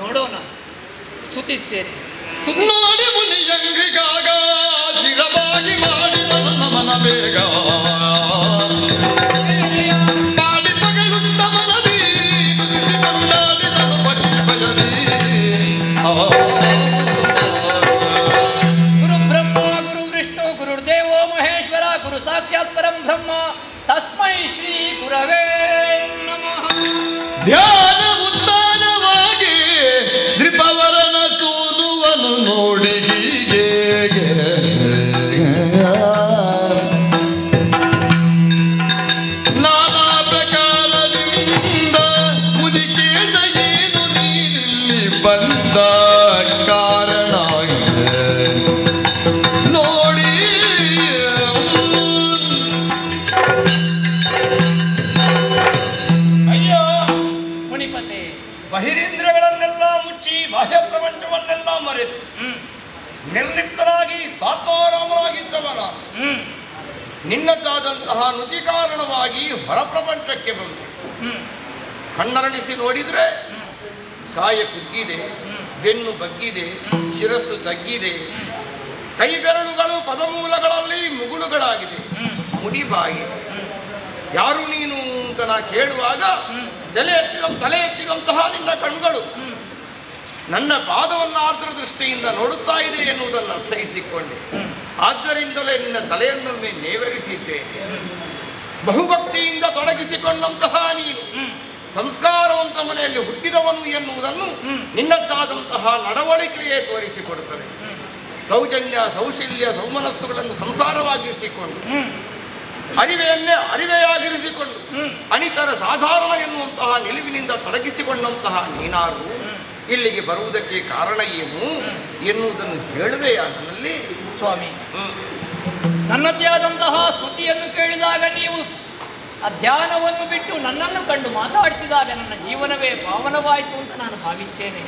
ನೋಡೋಣ, ಸ್ತುತಿಸ್ತೇನೆ. ನೋಡಿ ಮುನಿಯಂಗ್ರಿಗಾಗ ಚಿರವಾಗಿ ಮಾಡಿದನು ನಮನ ಬೇಗ ಮಾಡಿ ಮಗಳುತ್ತ ಮನದಿ ಕೊಂಡಾಡಿದನು ಬಜ್ಜಿ ಬಯದಿ. ಗುರು ಬ್ರಹ್ಮ ಗುರು ವಿಷ್ಣು ಗುರುರ್ದೇವೋ ಮಹೇಶ್ವರ ಗುರು ಸಾಕ್ಷಾತ್ ಪರಂ ಬ್ರಹ್ಮ ತಸ್ಮೈ ಶ್ರೀ ಗುರವೇ ನಮಃ. ಧ್ಯಾನ ಉತ್ತಾನವಾಗಿ ದ್ರಿಪವರನ ಸೂದುವನು ನೋಡಿ ಹೀಗೆ ನಾನಾ ಪ್ರಕಾರದಿಂದ ಮುನಿ ಕೇಳಿದ ಏನು ನೀನಿಲ್ಲಿ ಬಂದ ಕಾರಣ ನೋಡಿ. ಅಯ್ಯೋ ಮುನಿಪತೆ, ಬಹಿರೇಂದ್ರಗಳನ್ನೆಲ್ಲ ಮುಚ್ಚಿ ಬಾಹ್ಯ ಪ್ರಪಂಚವನ್ನೆಲ್ಲ ಮರೆತು ನಿರ್ಲಿಪ್ತನಾಗಿ ಸ್ವಾತ್ಮಾರಾಮನಾಗಿದ್ದವನ ನಿನ್ನದಾದಂತಹ ನುತಿ ಕಾರಣವಾಗಿ ಹೊರಪ್ರಪಂಚಕ್ಕೆ ಬಂದು ಕಣ್ಣರಳಿಸಿ ನೋಡಿದ್ರೆ ಕಾಯ ಕುಗ್ಗಿದೆ, ಬೆನ್ನು ಬಗ್ಗಿದೆ, ಶಿರಸ್ಸು ತಗ್ಗಿದೆ, ಕೈ ಬೆರಳುಗಳು ಪದಮೂಲಗಳಲ್ಲಿ ಮುಗುಳುಗಳಾಗಿದೆ, ಮುಡಿಬಾಗಿದೆ. ಯಾರು ನೀನು ಅಂತ ನಾ ಕೇಳುವಾಗ ತಲೆ ಎತ್ತಿದಂತಹ ನಿನ್ನ ಕಣ್ಗಳು ನನ್ನ ಪಾದವನ್ನು ಆರ್ದ್ರ ದೃಷ್ಟಿಯಿಂದ ನೋಡುತ್ತಾ ಇದೆ ಎನ್ನುವುದನ್ನು ಅರ್ಥೈಸಿಕೊಂಡೆ. ಆದ್ದರಿಂದಲೇ ನಿನ್ನ ತಲೆಯನ್ನೊಮ್ಮೆ ನೇವರಿಸಿದ್ದೇನೆ. ಬಹುಭಕ್ತಿಯಿಂದ ತೊಡಗಿಸಿಕೊಂಡಂತಹ ನೀನು ಸಂಸ್ಕಾರವಂತ ಮನೆಯಲ್ಲಿ ಹುಟ್ಟಿದವನು ಎನ್ನುವುದನ್ನು ನಿನ್ನದ್ದಾದಂತಹ ನಡವಳಿಕೆಯೇ ತೋರಿಸಿಕೊಡುತ್ತದೆ. ಸೌಜನ್ಯ ಸೌಶಲ್ಯ ಸೌಮನಸ್ಸುಗಳನ್ನು ಸಂಸಾರವಾಗಿಸಿಕೊಂಡು ಅರಿವೆಯನ್ನೇ ಅರಿವೆಯಾಗಿರಿಸಿಕೊಂಡು ಅನಿತರ ಸಾಧಾರಣ ಎನ್ನುವಂತಹ ನಿಲುವಿನಿಂದ ತೊಡಗಿಸಿಕೊಂಡಂತಹ ನೀನಾರು ಇಲ್ಲಿಗೆ ಬರುವುದಕ್ಕೆ ಕಾರಣ ಏನು ಎನ್ನುವುದನ್ನು ಹೇಳುವೆಯಾ ನನ್ನಲ್ಲಿ? ಸ್ವಾಮಿ, ನನ್ನದೇ ಆದಂತಹ ಸ್ತುತಿಯನ್ನು ಕೇಳಿದಾಗ ನೀವು ಧ್ಯಾನವನ್ನು ಬಿಟ್ಟು ನನ್ನನ್ನು ಕಂಡು ಮಾತಾಡಿಸಿದಾಗ ನನ್ನ ಜೀವನವೇ ಪಾವನವಾಯಿತು ಅಂತ ನಾನು ಭಾವಿಸ್ತೇನೆ.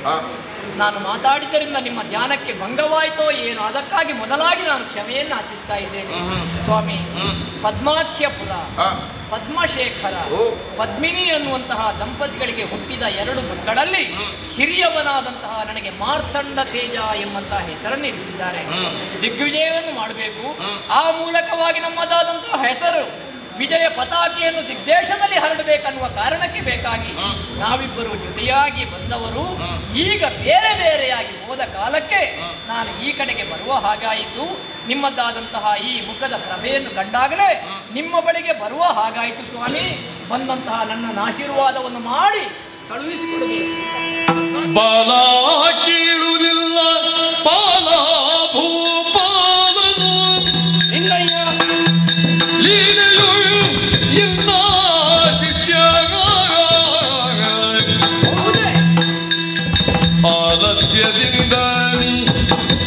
ನಾನು ಮಾತಾಡಿದ್ದರಿಂದ ನಿಮ್ಮ ಧ್ಯಾನಕ್ಕೆ ಭಂಗವಾಯಿತೋ ಏನು, ಅದಕ್ಕಾಗಿ ಮೊದಲಾಗಿ ನಾನು ಕ್ಷಮೆಯನ್ನು ಯಾಚಿಸ್ತಾ ಇದ್ದೇನೆ. ಸ್ವಾಮಿ, ಪದ್ಮಾಖ್ಯಪುರ, ಪದ್ಮಶೇಖರ, ಪದ್ಮಿನಿ ಅನ್ನುವಂತಹ ದಂಪತಿಗಳಿಗೆ ಹುಟ್ಟಿದ 2 ಮಕ್ಕಳಲ್ಲಿ ಹಿರಿಯವನಾದಂತಹ ನನಗೆ ಮಾರ್ತಂಡ ತೇಜ ಎಂಬಂತಹ ಹೆಸರನ್ನು ಇರಿಸಿದ್ದಾರೆ. ದಿಗ್ವಿಜಯವನ್ನು ಮಾಡಬೇಕು, ಆ ಮೂಲಕವಾಗಿ ನಮ್ಮದಾದಂತಹ ಹೆಸರು ವಿಜಯ ಪತಾಕೆಯನ್ನು ದಿಗ್ದೇಶದಲ್ಲಿ ಹರಡಬೇಕನ್ನುವ ಕಾರಣಕ್ಕೆ ಬೇಕಾಗಿ ನಾವಿಬ್ಬರು ಜೊತೆಯಾಗಿ ಬಂದವರು. ಈಗ ಬೇರೆ ಬೇರೆಯಾಗಿ ಹೋದ ಕಾಲಕ್ಕೆ ನಾನು ಈ ಕಡೆಗೆ ಬರುವ ಹಾಗಾಯಿತು. ನಿಮ್ಮದಾದಂತಹ ಈ ಮುಖದ ಪ್ರಭೆಯನ್ನು ಕಂಡಾಗಲೇ ನಿಮ್ಮ ಬಳಿಗೆ ಬರುವ ಹಾಗಾಯಿತು. ಸ್ವಾಮಿ, ಬಂದಂತಹ ನನ್ನ ಆಶೀರ್ವಾದವನ್ನು ಮಾಡಿ ಕಳುಹಿಸಿಕೊಡಬೇಕು. ಬಾಲ ಕೀಳುವುದಿಲ್ಲ ಬಾಲ ಭೂಪಾಲನು ಲಿಂಗಯ್ಯ ಲೀಲೆಯು ಇನ್ನ ಶಿಷ್ಯ ಆಲಸ್ಯದಿಂದ ನೀ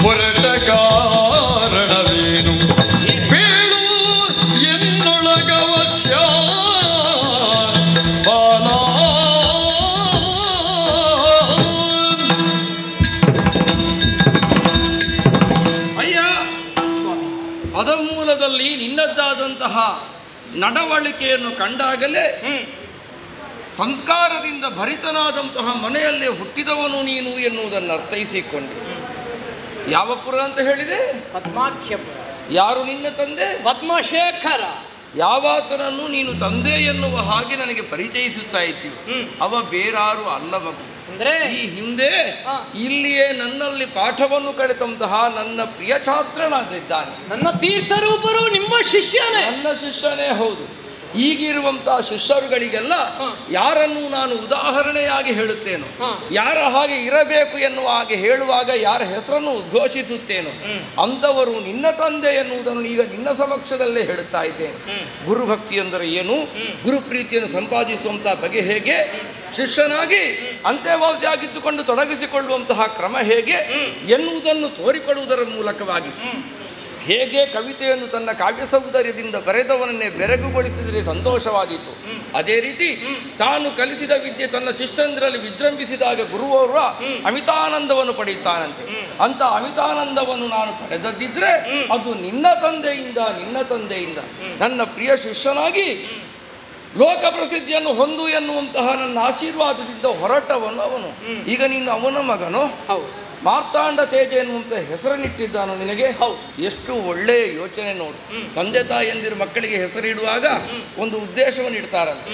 ಹೊರಟ ಕಾರಣವೇನು ಬೇಳು ಎನ್ನೊಳ ರೀತಿಯಾದಂತಹ ನಡವಳಿಕೆಯನ್ನು ಕಂಡಾಗಲೇ ಸಂಸ್ಕಾರದಿಂದ ಭರಿತನಾದಂತಹ ಮನೆಯಲ್ಲೇ ಹುಟ್ಟಿದವನು ನೀನು ಎನ್ನುವುದನ್ನು ಅರ್ಥೈಸಿಕೊಂಡು. ಯಾವ ಪುರ ಅಂತ ಹೇಳಿದೆ? ಪದ್ಮಾಖ್ಯಪುರ. ಯಾರು ನಿನ್ನ ತಂದೆ? ಪದ್ಮಶೇಖರ. ಯಾವಾತನನ್ನು ನೀನು ತಂದೆ ಎನ್ನುವ ಹಾಗೆ ನನಗೆ ಪರಿಚಯಿಸುತ್ತಾ ಇದ್ದೀವಿ, ಅವ ಬೇರಾರು ಅಲ್ಲ ಮಗು. ಅಂದ್ರೆ ಈ ಹಿಂದೆ ಇಲ್ಲಿಯೇ ನನ್ನಲ್ಲಿ ಪಾಠವನ್ನು ಕಲಿತಂತಹ ನನ್ನ ಪ್ರಿಯ ಛಾತ್ರನಾಗಿದ್ದಾನೆ. ನನ್ನ ತೀರ್ಥರೂಪರು ನಿಮ್ಮ ಶಿಷ್ಯನೇ. ನನ್ನ ಶಿಷ್ಯನೇ ಹೌದು. ಈಗಿರುವಂತಹ ಶಿಷ್ಯರುಗಳಿಗೆಲ್ಲ ಯಾರನ್ನು ನಾನು ಉದಾಹರಣೆಯಾಗಿ ಹೇಳುತ್ತೇನೋ, ಯಾರ ಹಾಗೆ ಇರಬೇಕು ಎನ್ನುವ ಹಾಗೆ ಹೇಳುವಾಗ ಯಾರ ಹೆಸರನ್ನು ಉದ್ಘೋಷಿಸುತ್ತೇನೋ ಅಂಥವರು ನಿನ್ನ ತಂದೆ ಎನ್ನುವುದನ್ನು ಈಗ ನಿನ್ನ ಸಮಕ್ಷದಲ್ಲೇ ಹೇಳುತ್ತಾ ಇದ್ದೇನೆ. ಗುರುಭಕ್ತಿ ಎಂದರೆ ಏನು, ಗುರು ಪ್ರೀತಿಯನ್ನು ಸಂಪಾದಿಸುವಂತಹ ಬಗೆ ಹೇಗೆ, ಶಿಷ್ಯನಾಗಿ ಅಂತ್ಯವಾಸಿಯಾಗಿದ್ದುಕೊಂಡು ತೊಡಗಿಸಿಕೊಳ್ಳುವಂತಹ ಕ್ರಮ ಹೇಗೆ ಎನ್ನುವುದನ್ನು ತೋರಿಕೊಡುವುದರ ಮೂಲಕವಾಗಿ ಹೇಗೆ ಕವಿತೆಯನ್ನು ತನ್ನ ಕಾವ್ಯ ಸೌಂದರ್ಯದಿಂದ ಬರೆದವನನ್ನೇ ಬೆರಗುಗೊಳಿಸಿದರೆ ಸಂತೋಷವಾದೀತು, ಅದೇ ರೀತಿ ತಾನು ಕಲಿಸಿದ ವಿದ್ಯೆ ತನ್ನ ಶಿಷ್ಯಂದ್ರಲ್ಲಿ ವಿಜೃಂಭಿಸಿದಾಗ ಗುರುವರ ಅಮಿತಾನಂದವನ್ನು ಪಡೆಯುತ್ತಾನಂತೆ. ಅಂತ ಅಮಿತಾನಂದವನ್ನು ನಾನು ಪಡೆದದ್ದಿದ್ರೆ ಅದು ನಿನ್ನ ತಂದೆಯಿಂದ ನನ್ನ ಪ್ರಿಯ ಶಿಷ್ಯನಾಗಿ ಲೋಕ ಪ್ರಸಿದ್ಧಿಯನ್ನು ಹೊಂದು ಎನ್ನುವಂತಹ ನನ್ನ ಆಶೀರ್ವಾದದಿಂದ ಹೊರಟವನು ಅವನು. ಈಗ ನೀನು ಅವನ ಮಗನು. ಮಾರ್ತಾಂಡ ತೇಜ ಎನ್ನುವಂಥ ಹೆಸರನ್ನಿಟ್ಟಿದ್ದಾನು ನಿನಗೆ. ಎಷ್ಟು ಒಳ್ಳೆಯ ಯೋಚನೆ ನೋಡು. ತಂದೆ ತಾಯಿಯಂದಿರು ಮಕ್ಕಳಿಗೆ ಹೆಸರಿಡುವಾಗ ಒಂದು ಉದ್ದೇಶವನ್ನು ಇಡ್ತಾರಂತೆ.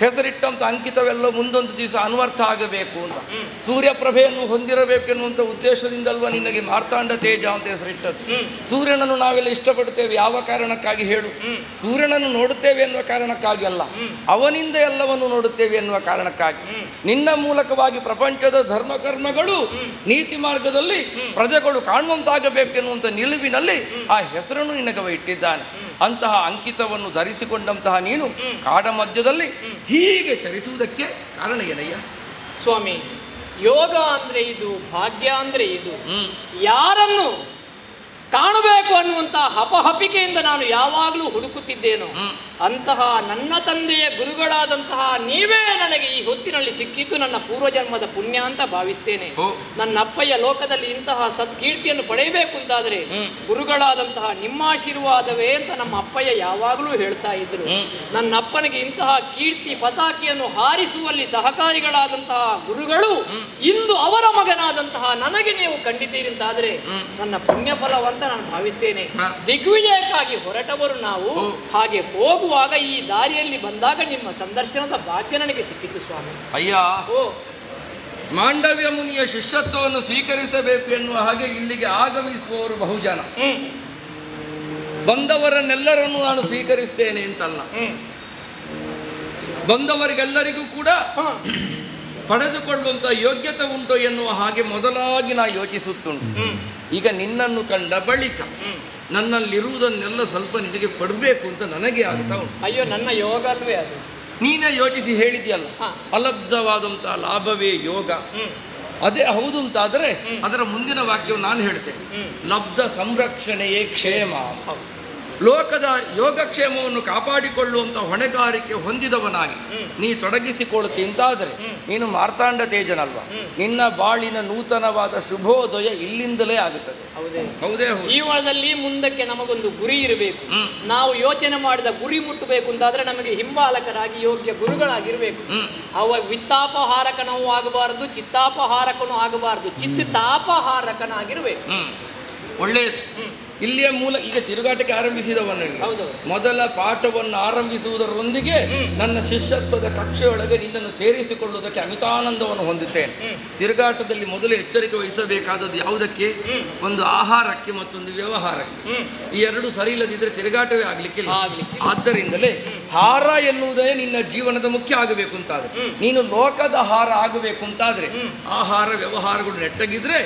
ಹೆಸರಿಟ್ಟಂಥ ಅಂಕಿತವೆಲ್ಲ ಮುಂದೊಂದು ದಿವಸ ಅನ್ವರ್ಥ ಆಗಬೇಕು ಅಂತ, ಸೂರ್ಯಪ್ರಭೆಯನ್ನು ಹೊಂದಿರಬೇಕು ಎನ್ನುವಂಥ ಉದ್ದೇಶದಿಂದಲ್ವ ನಿನಗೆ ಮಾರ್ತಾಂಡ ತೇಜ ಅಂತ ಹೆಸರಿಟ್ಟದ್ದು. ಸೂರ್ಯನನ್ನು ನಾವೆಲ್ಲ ಇಷ್ಟಪಡ್ತೇವೆ ಯಾವ ಕಾರಣಕ್ಕಾಗಿ ಹೇಳು? ಸೂರ್ಯನನ್ನು ನೋಡುತ್ತೇವೆ ಎನ್ನುವ ಕಾರಣಕ್ಕಾಗಿ ಅಲ್ಲ, ಅವನಿಂದ ಎಲ್ಲವನ್ನು ನೋಡುತ್ತೇವೆ ಎನ್ನುವ ಕಾರಣಕ್ಕಾಗಿ. ನಿನ್ನ ಮೂಲಕವಾಗಿ ಪ್ರಪಂಚದ ಧರ್ಮಕರ್ಮಗಳು ನೀತಿ ಮಾರ್ಗದಲ್ಲಿ ಪ್ರಜೆಗಳು ಕಾಣುವಂತಾಗಬೇಕು ಎನ್ನುವಂಥ ನಿಲುವಿನಲ್ಲಿ ಆ ಹೆಸರನ್ನು ನಿನಗವ ಇಟ್ಟಿದ್ದಾನೆ. ಅಂತಹ ಅಂಕಿತವನ್ನು ಧರಿಸಿಕೊಂಡಂತಹ ನೀನು ಕಾಡ ಮಧ್ಯದಲ್ಲಿ ಹೀಗೆ ಚರಿಸುವುದಕ್ಕೆ ಕಾರಣ ಏನಯ್ಯ? ಸ್ವಾಮಿ, ಯೋಗ ಅಂದ್ರೆ ಇದು, ಭಾಗ್ಯ ಅಂದ್ರೆ ಇದು. ಯಾರನ್ನು ಕಾಣಬೇಕು ಅನ್ನುವಂಥ ಹಪಹಪಿಕೆಯಿಂದ ನಾನು ಯಾವಾಗಲೂ ಹುಡುಕುತ್ತಿದ್ದೇನೋ ಅಂತಹ ನನ್ನ ತಂದೆಯ ಗುರುಗಳಾದಂತಹ ನೀವೇ ನನಗೆ ಈ ಹೊತ್ತಿನಲ್ಲಿ ಸಿಕ್ಕಿದ್ದು ನನ್ನ ಪೂರ್ವಜನ್ಮದ ಪುಣ್ಯ ಅಂತ ಭಾವಿಸ್ತೇನೆ. ನನ್ನ ಅಪ್ಪಯ್ಯ ಲೋಕದಲ್ಲಿ ಇಂತಹ ಸತ್ಕೀರ್ತಿಯನ್ನು ಪಡೆಯಬೇಕು ಅಂತಾದರೆ ಗುರುಗಳಾದಂತಹ ನಿಮ್ಮ ಆಶೀರ್ವಾದವೇ ಅಂತ ನಮ್ಮ ಅಪ್ಪಯ್ಯ ಯಾವಾಗಲೂ ಹೇಳ್ತಾ ಇದ್ರು. ನನ್ನ ಅಪ್ಪನಿಗೆ ಇಂತಹ ಕೀರ್ತಿ ಪತಾಕಿಯನ್ನು ಹಾರಿಸುವಲ್ಲಿ ಸಹಕಾರಿಗಳಾದಂತಹ ಗುರುಗಳು ಇಂದು ಅವರ ಮಗನಾದಂತಹ ನನಗೆ ನೀವು ಕಂಡಿದ್ದೀರಿ ಅಂತಾದರೆ ನನ್ನ ಪುಣ್ಯ ಫಲವಂತ ನಾನು ಭಾವಿಸ್ತೇನೆ. ದಿಗ್ವಿಜಯಕ್ಕಾಗಿ ಹೊರಟವರು ನಾವು. ಹಾಗೆ ಹೋಗುವಾಗ ಈ ದಾರಿಯಲ್ಲಿ ಬಂದಾಗ ನಿಮ್ಮ ಸಂದರ್ಶನದ ಭಾಗ್ಯ ನನಗೆ ಸಿಕ್ಕಿತ್ತು ಸ್ವಾಮಿ. ಅಯ್ಯ, ಮಾಂಡವ್ಯ ಮುನಿಯ ಶಿಷ್ಯತ್ವವನ್ನು ಸ್ವೀಕರಿಸಬೇಕು ಎನ್ನುವ ಹಾಗೆ ಇಲ್ಲಿಗೆ ಆಗಮಿಸುವವರು ಬಹುಜನ. ಬಂದವರನ್ನೆಲ್ಲರನ್ನು ನಾನು ಸ್ವೀಕರಿಸ್ತೇನೆ ಅಂತಲ್ಲ, ಬಂದವರಿಗೆಲ್ಲರಿಗೂ ಕೂಡ ಪಡೆದುಕೊಳ್ಳುವಂಥ ಯೋಗ್ಯತೆ ಉಂಟು ಎನ್ನುವ ಹಾಗೆ ಮೊದಲಾಗಿ ನಾ ಯೋಚಿಸುತ್ತುಂಟು. ಈಗ ನಿನ್ನನ್ನು ಕಂಡ ಬಳಿಕ ನನ್ನಲ್ಲಿರುವುದನ್ನೆಲ್ಲ ಸ್ವಲ್ಪ ನಿನಗೆ ಕೊಡಬೇಕು ಅಂತ ನನಗೆ ಆಗ್ತಾ ಉಂಟು. ಅಯ್ಯೋ, ನನ್ನ ಯೋಗ ಅಲ್ವೇ ಅದು. ನೀನೇ ಯೋಚಿಸಿ ಹೇಳಿದೆಯಲ್ಲ, ಅಲಬ್ಧವಾದಂತಹ ಲಾಭವೇ ಯೋಗ. ಅದೇ ಹೌದು ಅಂತಾದರೆ ಅದರ ಮುಂದಿನ ವಾಕ್ಯವನ್ನು ನಾನು ಹೇಳ್ತೇನೆ. ಲಬ್ಧ ಸಂರಕ್ಷಣೆಯೇ ಕ್ಷೇಮ. ಲೋಕದ ಯೋಗಕ್ಷೇಮವನ್ನು ಕಾಪಾಡಿಕೊಳ್ಳುವಂಥ ಹೊಣೆಗಾರಿಕೆ ಹೊಂದಿದವನಾಗಿ ನೀ ತೊಡಗಿಸಿಕೊಳ್ಳುತ್ತಿ ಅಂತಾದರೆ ನೀನು ಮಾರ್ತಾಂಡ ತೇಜನಲ್ವ. ನಿನ್ನ ಬಾಳಿನ ನೂತನವಾದ ಶುಭೋದಯ ಇಲ್ಲಿಂದಲೇ ಆಗುತ್ತದೆ. ಹೌದೇ? ಜೀವನದಲ್ಲಿ ಮುಂದಕ್ಕೆ ನಮಗೊಂದು ಗುರಿ ಇರಬೇಕು. ನಾವು ಯೋಚನೆ ಮಾಡಿದ ಗುರಿ ಮುಟ್ಟಬೇಕು ಅಂತಾದ್ರೆ ನಮಗೆ ಹಿಂಬಾಲಕರಾಗಿ ಯೋಗ್ಯ ಗುರುಗಳಾಗಿರ್ಬೇಕು. ಅವ ವಿತ್ತಾಪಹಾರಕನೂ ಆಗಬಾರದು, ಚಿತ್ತಾಪಹಾರಕನೂ ಆಗಬಾರದು, ಚಿತ್ತಾಪಹಾರಕನಾಗಿರ್ಬೇಕು. ಒಳ್ಳೆಯದು. ಇಲ್ಲಿಯ ಮೂಲ ಈಗ ತಿರುಗಾಟಕ್ಕೆ ಆರಂಭಿಸಿದವನಲ್ಲಿ ಮೊದಲ ಪಾಠವನ್ನು ಆರಂಭಿಸುವುದರೊಂದಿಗೆ ನನ್ನ ಶಿಷ್ಯತ್ವದ ಕಕ್ಷೆಯೊಳಗೆ ನಿನ್ನನ್ನು ಸೇರಿಸಿಕೊಳ್ಳುವುದಕ್ಕೆ ಅಮಿತಾನಂದವನ್ನು ಹೊಂದುತ್ತೇನೆ. ತಿರುಗಾಟದಲ್ಲಿ ಮೊದಲು ಎಚ್ಚರಿಕೆ ವಹಿಸಬೇಕಾದದ್ದು ಯಾವುದಕ್ಕೆ? ಒಂದು ಆಹಾರಕ್ಕೆ, ಮತ್ತೊಂದು ವ್ಯವಹಾರಕ್ಕೆ. ಈ ಎರಡು ಸರಿ ಇಲ್ಲದಿದ್ದರೆ ತಿರುಗಾಟವೇ ಆಗಲಿಕ್ಕಿಲ್ಲ. ಆದ್ದರಿಂದಲೇ ಹಾರ ಎನ್ನುವುದೇ ನಿನ್ನ ಜೀವನದ ಮುಖ್ಯ ಆಗಬೇಕು ಅಂತಾದರೆ, ನೀನು ಲೋಕದ ಹಾರ ಆಗಬೇಕು ಅಂತಾದರೆ ಆಹಾರ ವ್ಯವಹಾರಗಳು ನೆಟ್ಟಗಿದ್ರೆ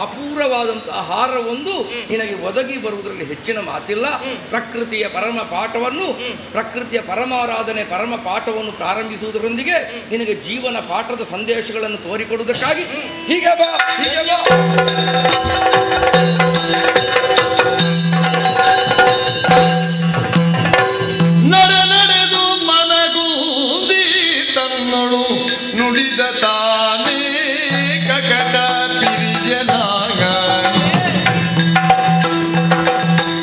ಅಪೂರ್ವವಾದಂತಹ ಆಹಾರ ಒಂದು ನಿನಗೆ ಒದಗಿ ಬರುವುದರಲ್ಲಿ ಹೆಚ್ಚಿನ ಮಾತಿಲ್ಲ. ಪ್ರಕೃತಿಯ ಪರಮ ಪಾಠವನ್ನು, ಪ್ರಕೃತಿಯ ಪರಮಾರಾಧನೆ ಪರಮ ಪಾಠವನ್ನು ಪ್ರಾರಂಭಿಸುವುದರೊಂದಿಗೆ ನಿನಗೆ ಜೀವನ ಪಾಠದ ಸಂದೇಶಗಳನ್ನು ತೋರಿಕೊಡುವುದಕ್ಕಾಗಿ ಹೀಗೆ ಬಾ, ಹೀಗೆ ಬಾ. ನಡೆದು ಮನಗೂಂದಿ ತನ್ನೊಳು ನುಡಿದ ತಾನೇ ಕಕಟ ಪಿರಿಯನಾಗ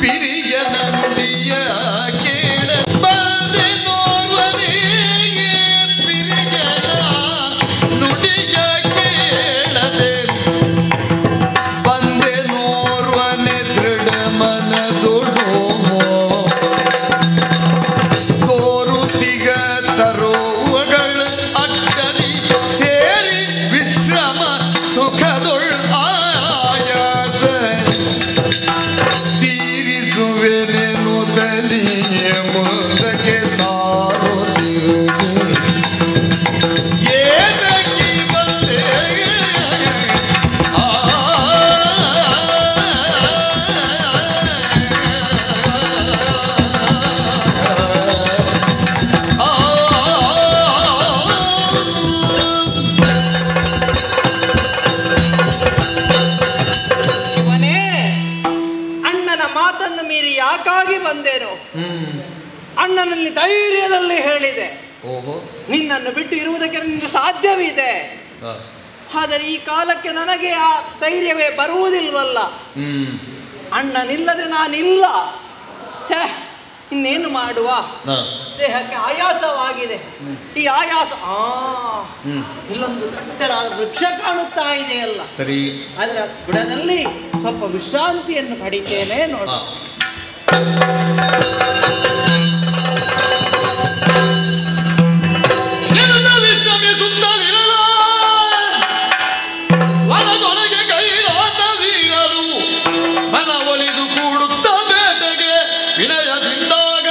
ಪಿರಿಯನ ನುಡಿಯ ಕೇಳಿ ಅಣ್ಣನಲ್ಲಿ ಧೈರ್ಯದಲ್ಲಿ ಹೇಳಿದೆ, ಓಹೋ, ನಿನ್ನನ್ನು ಬಿಟ್ಟು ಇರುವುದಕ್ಕೆ ನಿನಗೆ ಸಾಧ್ಯವಿದೆ. ಆದರೆ ಈ ಕಾಲಕ್ಕೆ ನನಗೆ ಆ ಧೈರ್ಯವೇ ಬರುವುದಿಲ್ವಲ್ಲ. ಅಣ್ಣನಿಲ್ಲದೆ ನಾನಿಲ್ಲ. ಛೇ, ಇನ್ನೇನು ಮಾಡುವ? ದೇಹಕ್ಕೆ ಆಯಾಸವಾಗಿದೆ. ಈ ಆಯಾಸ ಇಲ್ಲೊಂದು ದೊಡ್ಡದಾದ ವೃಕ್ಷ ಕಾಣುತ್ತಾ ಇದೆಯಲ್ಲ, ಸರಿ, ಅದರ ಬುಡದಲ್ಲಿ ಸ್ವಲ್ಪ ವಿಶ್ರಾಂತಿಯನ್ನು ಪಡಿತೇನೆ ನೋಡು. ವಿಶ್ರಮಿಸುತ್ತಲಿರಲ ವನದೊಳಗೆ ಕೈರಾತ ವೀರರು ಮನ ಒಲಿದು ಕೂಡುತ್ತ ಬೇಟೆಗೆ ವಿನಯದಿಂದಾಗ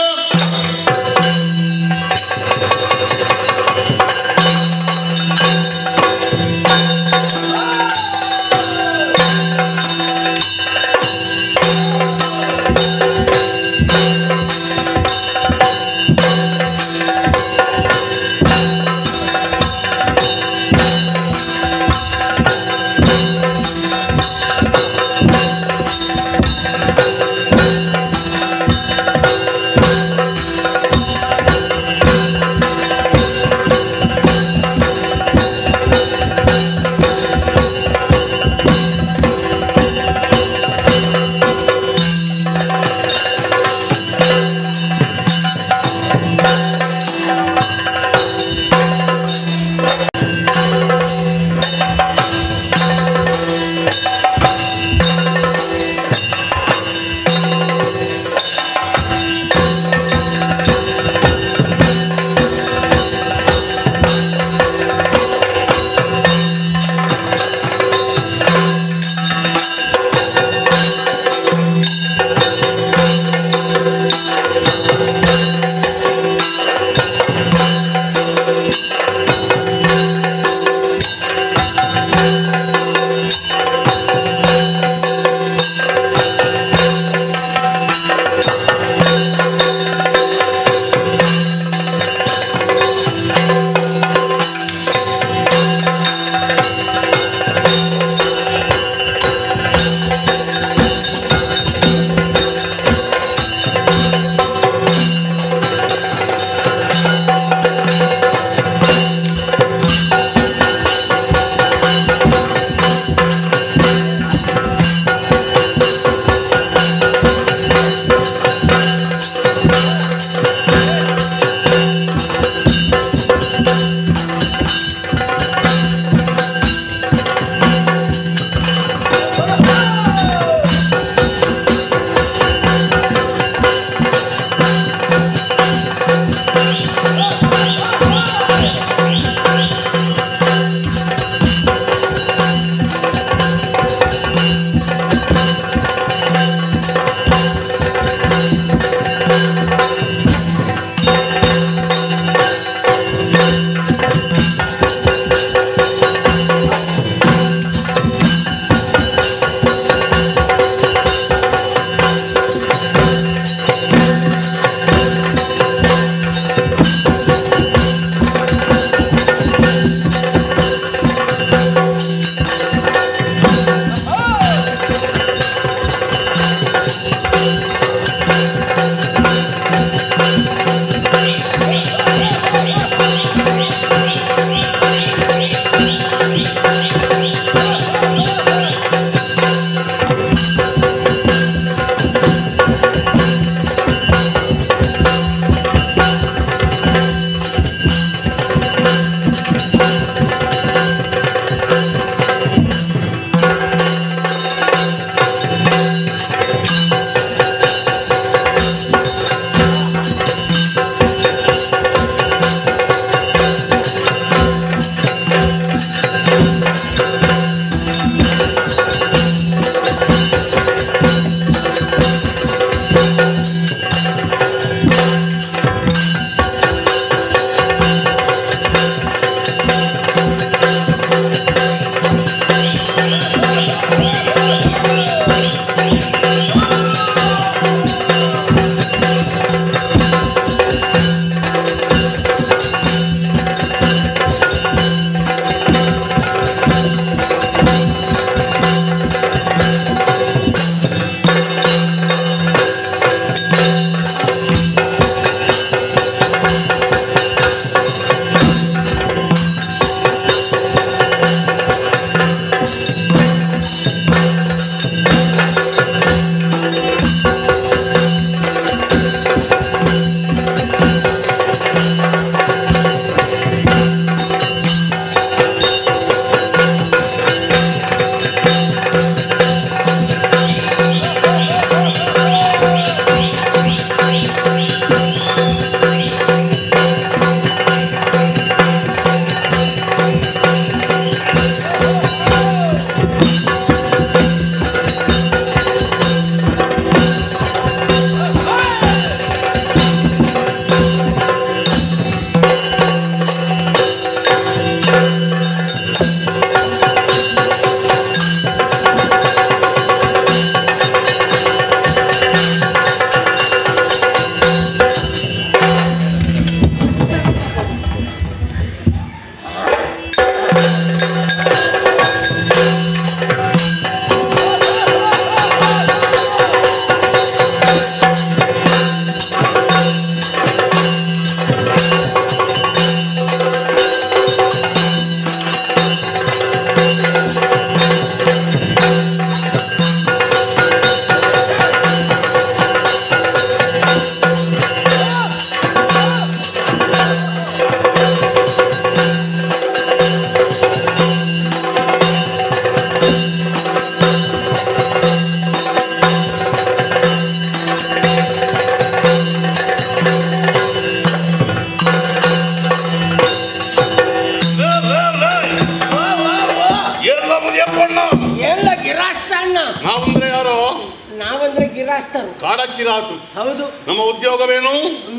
ಕಿರಾಸ್ತರು. ಕಾಡಕ್ಕಿರಾತು. ಹೌದು. ನಮ್ಮ ಉದ್ಯೋಗವೇನು?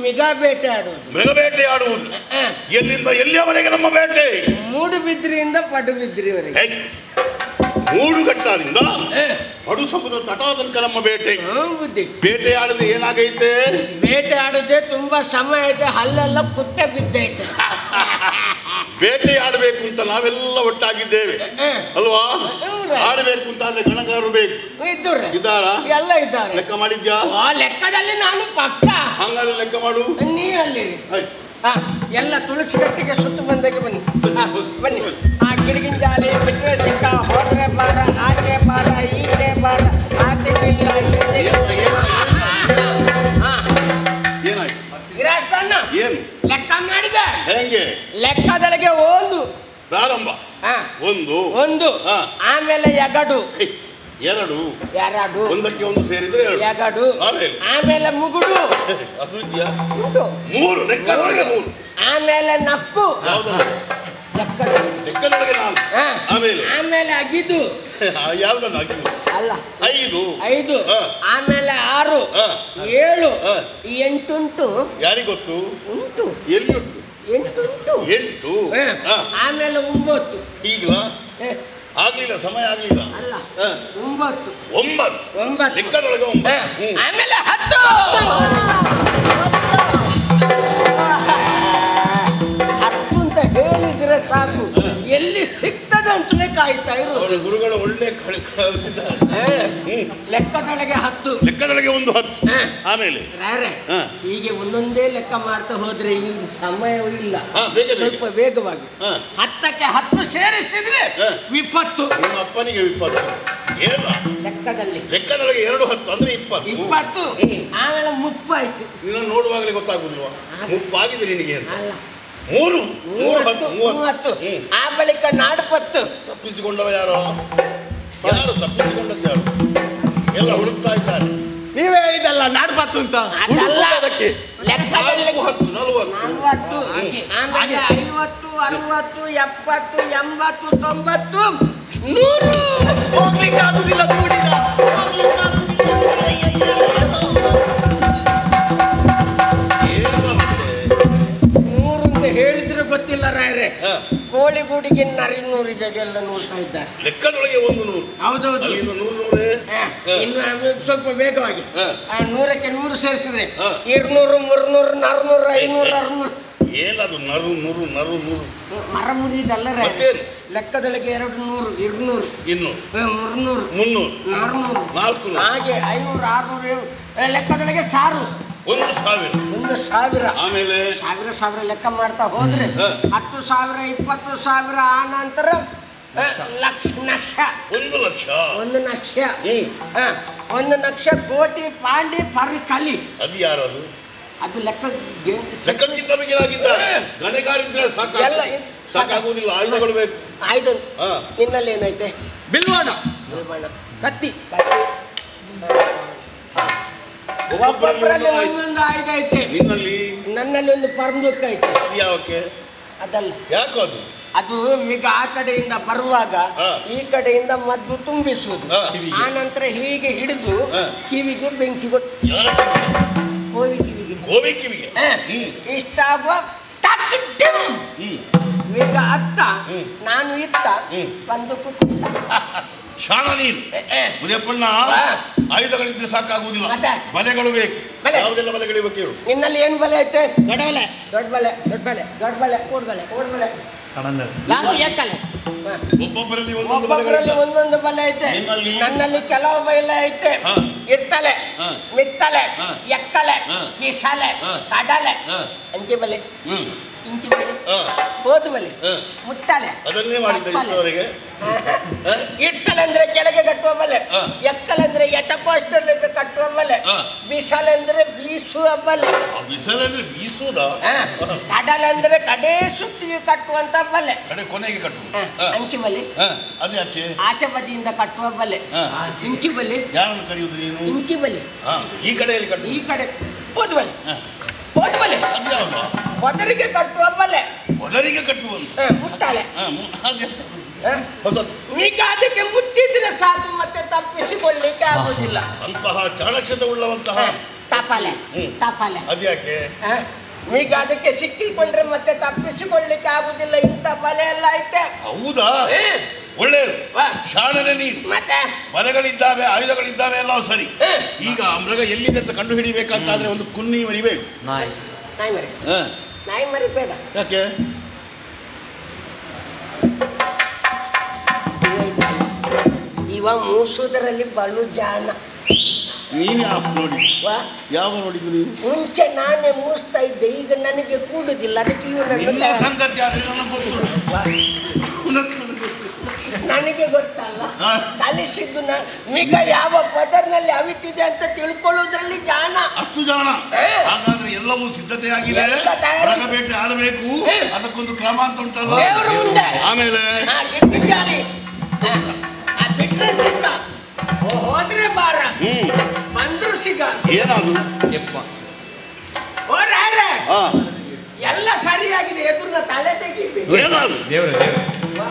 ಮಿಗ ಬೇಟೆ ಆಡುವುದು. ಮೃಗಬೇಟೆಯಾಡುವುದು. ಎಲ್ಲಿಂದ ಎಲ್ಲಿಯವರೆಗೆ ನಮ್ಮ ಬೇಟೆ? ಮೂಡುಬಿದ್ರಿಯಿಂದ ಪಡುಬಿದ್ರಿವರೆಗೆ. ಮೂಡುಗಟ್ಟಾದಿಂದ ಪಡು ಸಮುದ್ರ ತಟದ ತನಕ ನಮ್ಮ ಬೇಟೆ. ಬುದ್ಧಿ. ಬೇಟೆಯಾಡದೆ ಏನಾಗೈತೆ? ಬೇಟೆ ಆಡದೆ ತುಂಬಾ ಸಮಯ ಐತೆ, ಹಲ್ಲೆಲ್ಲ ಪುಟ್ಟೆ ಬಿದ್ದೈತೆ. ಬೇಟೆಯಾಡಬೇಕು ಅಂತ ನಾವೆಲ್ಲ ಒಟ್ಟಾಗಿದ್ದೇವೆ ಅಲ್ವಾ? ಆಡಬೇಕು ಅಂತ ಆದ್ರೆ ಗಣಗಾರರು ಬೇಕು. ಇದ್ದಾರಾ? ಎಲ್ಲ ಇದ್ದಾರೆ. ಲೆಕ್ಕ ಮಾಡಿದ್ಯಾ? ಲೆಕ್ಕದಲ್ಲಿ ನಾನು ಪಕ್ಕ. ಹಂಗಾದ್ರೆ ಲೆಕ್ಕ ಮಾಡು. ನೀವಲ್ಲಿ ಎಲ್ಲ ತುಳಸಿ ಕಟ್ಟಿಗೆ ಸುತ್ತು ಬಂದಾಗೆ ಬನ್ನಿ. ಬನ್ನಿ. ಆ ಗಿಡಗಿನ ಜಾಲಿ ಬಿಟ್ಟರೆ ಸಿಕ್ಕ, ಹೋದ್ರೆ ಬಾರ, ಆದ್ರೆ ಬಾರ, ಈಚೆ ಬಾರ, ಆಚೆ ಇಲ್ಲ. ಏನಾಯ್ತು? ಗಿರಾಸ್ತನ್ನ ಏನು ಲೆಕ್ಕ ಮಾಡಿದೆ? ಹೆಂಗೆ? ಲೆಕ್ಕದೊಳಗೆ ಒಂದು ಪ್ರಾರಂಭ. ಒಂದು ಒಂದು ಆಮೇಲೆ ಎಗಡು ಎರಡು ಎರಡು ಒಂದಕ್ಕೆ ಒಂದು ಸೇರಿದ್ರೆ ಎಗಡು ಆಮೇಲೆ ಮುಗುಡು ಅದು ಮೂರು ಲೆಕ್ಕದೊಳಗೆ ಮೂರು ಆಮೇಲೆ ನಕ್ಕು ಲೆಕ್ಕದೊಳಗೆ ನಾಲ್ಕು ಆಮೇಲೆ ಅಗಿದು ಯಾವ್ದನ್ನು ಅಗಿದು ಅಲ್ಲ ಐದು ಐದು ಆಮೇಲೆ ಆರು ಏಳು ಎಂಟುಂಟು ಯಾರಿಗೊತ್ತು ಉಂಟು ಎಲ್ಲಿ ಉಂಟು ಎಂಟುಂಟು ಎಂಟು ಆಮೇಲೆ 9 ಈಗಲ ಆಗ್ಲಿಲ್ಲ ಸಮಯ ಆಗ್ಲಿಲ್ಲ ಅಲ್ಲ 9 9 ಲೆಕ್ಕದೊಳಗೆ 9 ಆಮೇಲೆ 10 ಅಂತ ಹೇಳಿದ್ರೆ ಸಾಕು ಎಲ್ಲಿ ಸಿಗ್ತದೆ ಅಂತಲೇ ಕಾಯ್ತಾ ಇರೋದು ಗುರುಗಳು ಒಳ್ಳೆ ಲೆಕ್ಕದೊಳಗೆ 10 ಲೆಕ್ಕದೊಳಗೆ ಒಂದು 10 ಆಮೇಲೆ ಹೀಗೆ ಒಂದೊಂದೇ ಲೆಕ್ಕ ಮಾಡ್ತಾ ಹೋದ್ರೆ ಇಲ್ಲಿ ಸಮಯವೂ ಇಲ್ಲ ಸ್ವಲ್ಪ ವೇಗವಾಗಿ 10ಕ್ಕೆ 10 ಸೇರಿಸಿದ್ರೆ ವಿಪತ್ತು ನಿಮ್ಮ ಅಪ್ಪನಿಗೆ ವಿಪತ್ತು ಏನು ಲೆಕ್ಕದೊಳಗೆ 2 10 ಅಂದ್ರೆ 20 ಆಮೇಲೆ ಮುಪ್ಪಾಯ್ತು ನೀನು ನೋಡುವಾಗಲೇ ಗೊತ್ತಾಗುದಿಲ್ವಾ ಮುಪ್ಪಾಗಿದೆ ನಿನಗೆ ಅಲ್ಲ 30 ಆ ಬಳಿಕ ನಾಡುಪತ್ತು ತಪ್ಪಿಸಿಕೊಂಡವ ಯಾರು ತಪ್ಪಿಸಿಕೊಂಡದ್ದು ಯಾರು ಎಲ್ಲ ಹುಡುಕ್ತಾ ಇದ್ದಾರೆ ನೀವೇ ಹೇಳಿದಲ್ಲ ನಾಡ್ಪತ್ತು ಅಂತ ಅದಕ್ಕೆ ಲೆಕ್ಕದಲ್ಲಿ 40 40 ಆಮೇಲೆ 50 60 70 80 90 100 ಹೋಗ್ಲಿಕ್ಕೆ ಆಗುದಿಲ್ಲ ಕೂಡಿದ ಹೇಳಿದ್ರೆ ಗೊತ್ತಿಲ್ಲ ರಾಯರೇ ಕೋಳಿಗೂಡಿಗೆ ನರಿನೂರಿಗೆಲ್ಲ ನೋಡ್ತಾ ಇದ್ದಾರೆ ಲೆಕ್ಕದೊಳಗೆ 100 ಹೌದೌದು ಇನ್ನು ಸ್ವಲ್ಪ ವೇಗವಾಗಿ 100ಕ್ಕೆ 100 ಸೇರಿಸಿದ್ರೆ 200 300 400 500 600 ಏನದು ನರು ನೂರು ನರು ನೂರು ಮರ ಮುರಿದಲ್ಲ ಲೆಕ್ಕದೊಳಗೆ 200 200 300 400 400 ಹಾಗೆ 500 600 ಲೆಕ್ಕದೊಳಗೆ 1000 1,000 ಆಮೇಲೆ ಸಾವಿರ ಲೆಕ್ಕ ಮಾಡ್ತಾ ಹೋದ್ರೆ 10,000 20,000 ಆ ನಂತರ ಲಕ್ಷ 1 ಲಕ್ಷ ಕೋಟಿ ಪಾಂಡಿ ಪರಿ ಕಲಿ ಅದು ಯಾರು ಅದು ಲೆಕ್ಕಕ್ಕಿಂತ ಮಿಗಿಲಾಗಿದ್ದಾರೆ ಗಣೆಗಾರಿದ್ರೆ ಸಾಕಾಗುವುದಿಲ್ಲ ಆಯುಧಗಳು ಬೇಕು ಆಯುಧ ನಿನ್ನಲ್ಲಿ ಏನೈತೆ ಬಿಲ್ವಾಣ ಕತ್ತಿ ಒಬ್ಬೊಬ್ಬರಲ್ಲಿ ಒಂದೊಂದು ಆಯುಧ ಐತೆ ನನ್ನಲ್ಲಿ ಒಂದು ಪರ್ಮುಖ ಐತೆ ಯಾವಕ್ಕೆ ಅದಲ್ಲ ಯಾಕೆ ಅದು ಈಗ ಆ ಕಡೆಯಿಂದ ಬರುವಾಗ ಈ ಕಡೆಯಿಂದ ಮದ್ದು ತುಂಬಿಸುವುದು ಆ ನಂತರ ಹೀಗೆ ಹಿಡಿದು ಕಿವಿಗೆ ಬೆಂಕಿ ಕೊಟ್ಟು ಗೋವಿ ಕಿವಿಗೆ ಇಷ್ಟಾಗುವ ಈಗ ಅತ್ತ ನಾನು ಇತ್ತ ಬಂದು ಶಾಣ ನೀನು ಉದಯಪ್ಪಣ್ಣ ಆಯುಧಗಳಿದ್ರೆ ಸಾಕಾಗುವುದಿಲ್ಲ ಬಲೆಗಳು ಬೇಕು ಯಾವುದೆಲ್ಲ ಬಲೆಗಳಿಬೇಕು ಹೇಳು ನಿನ್ನಲ್ಲಿ ಏನು ಬಲೆ ಐತೆ ದೊಡ್ಡ ಬಲೆ ಒಬ್ಬೊಬ್ಬರಲ್ಲಿ ಒಂದೊಂದು ಬಲೆ ಐತೆ ನನ್ನಲ್ಲಿ ಕೆಲವು ಬಲೆ ಐತೆ ಇರ್ತಲೆ ಮಿತ್ತಲೆ ಎಕ್ಕಲೆ ಬಿಸಲೆ ಕಡಲೆ ಅಂಚೆ ಬಲೆ ಇಂಚಿ ಬಲೆ ಹೋದ ಬಲೆ ಮುಟ್ಟಲೆ ಅದನ್ನೇ ಮಾಡಿದ್ದ ಇಷ್ಟವರೆಗೆ ಇರ್ತಲೆ ಅಂದ್ರೆ ಕೆಳಗೆ ಕಟ್ಟುವ ಬಲೆ ಎಕ್ಕಲೆ ಅಂದ್ರೆ ಎಟಕೋಷ್ಟಲ್ಲಿ ಕಟ್ಟುವ ಬಲೆ ಬಿಸಲೆ ಅಂದ್ರೆ ಬೀಸುವ ಬಲೆ ಬಿಸಲೆ ಅಂದ್ರೆ ಬೀಸುವುದ ಕಡಲೆ ಅಂದ್ರೆ ಕಡೆ ಸುತ್ತಿಗೆ ಕಟ್ಟುವಂತ ಬಲೆ ಕೊನೆಗೆ ಕಟ್ಟುವ ಅಂಚಿ ಬಲೆ ಅದು ಯಾಕೆ ಆಚೆ ಬದಿಯಿಂದ ಕಟ್ಟುವ ಬಲೆ ಇಂಚಿ ಬಲೆ ಯಾರನ್ನು ಕರೆಯುವುದು ನೀನು ಇಂಚಿ ಬಲೆ ಈ ಕಡೆಯಲ್ಲಿ ಕಟ್ಟು ಈ ಕಡೆ ಹೋದ ಬಲೆ ಹೊದರಿಗೆ ಕಟ್ಟುವ ಬಲೆ ಹೊದರಿಗೆ ಕಟ್ಟುವಂತ ಮುಟ್ಟಾಳೆ ಹೊಸತು. ಈಗ ಅದಕ್ಕೆ ಮುಟ್ಟಿದ್ರೆ ಸಾಕು, ಮತ್ತೆ ತಪ್ಪಿಸಿಕೊಳ್ಳಿಕ್ಕೆ ಆಗುದಿಲ್ಲ. ಅಂತಹ ಚಾಣಕ್ಷತೆ ಉಳ್ಳವಂತಹ ತಪಾಲೆ ತಪಾಲೆ ಅದ್ಯಾಕೆ? ಈಗ ಅದಕ್ಕೆ ಸಿಕ್ಕಿಕೊಂಡ್ರೆ ಮತ್ತೆ ತಪ್ಪಿಸಿಕೊಳ್ಳಿಕ್ಕೆ ಆಗುದಿಲ್ಲ. ಇಂಥ ಬಲೆ ಎಲ್ಲ ಐತೆ. ಹೌದಾ? ಒಳ್ಳೆಯದು. ಶಾಣನೆ ನೀನು. ಮತ್ತೆ ಬಲೆಗಳಿದ್ದಾವೆ, ಆಯುಧಗಳಿದ್ದಾವೆ, ಎಲ್ಲ ಸರಿ. ಈಗ ಮೃಗ ಎಲ್ಲಿದೆ ಅಂತ ಕಂಡು ಹಿಡಿಬೇಕಂತಾದ್ರೆ ಒಂದು ಕುನ್ನಿ ಮರಿಬೇಕು. ನಾಯಿ ಮರಿ, ಹ. ನಾಯಿ ಮರಿ ಬೇಡ. ಯಾಕೆ? ಇವ ಮೂಸುವುದರಲ್ಲಿ ಬಲು ಜಾಣ. ನೀನು ಯಾವ ನೋಡಿ? ಯಾವಾಗ ನೋಡಿದ್ದು ನೀನು? ಮುಂಚೆ ನಾನೇ ಮೂಸ್ತಾ ಇದ್ದೆ, ಈಗ ನನಗೆ ಕೂಡುದಿಲ್ಲ. ಅದಕ್ಕೆ ಎಲ್ಲ ಸಂಗತಿ ಆದ್ರೆ ನನಗೆ ಗೊತ್ತು. ನನಗೆ ಗೊತ್ತಲ್ಲ, ಕಲಿಸಿದ್ದು ಈಗ ಯಾವ ಪದರ್ನಲ್ಲಿ ಅವಿತಿದೆ ಅಂತ ತಿಳ್ಕೊಳ್ಳೋದ್ರಲ್ಲಿ ಜಾಣ. ಅಷ್ಟು ಜಾಣ. ಹಾಗಾದ್ರೆ ಎಲ್ಲವೂ ಸಿದ್ಧತೆಯಾಗಿದೆ. ಮೃಗಬೇಟೆ ಆಡಬೇಕು, ಅದಕ್ಕೊಂದು ಕ್ರಮ ಅಂತ ಉಂಟಲ್ಲ. ದೇವರ ಮುಂದೆ ಆಮೇಲೆ ಬಿಟ್ರೆ ಸಿಕ್ಕ, ಹೋದ್ರೆ ಬಾರ, ಬಂದ್ರು ಸಿಗ. ಏನಾದ್ರು ಎಲ್ಲ ಸರಿಯಾಗಿದೆ, ಎದುರಿನ ತಲೆ ತೆಗಿಬೇಕು. ಏನಾದ್ರು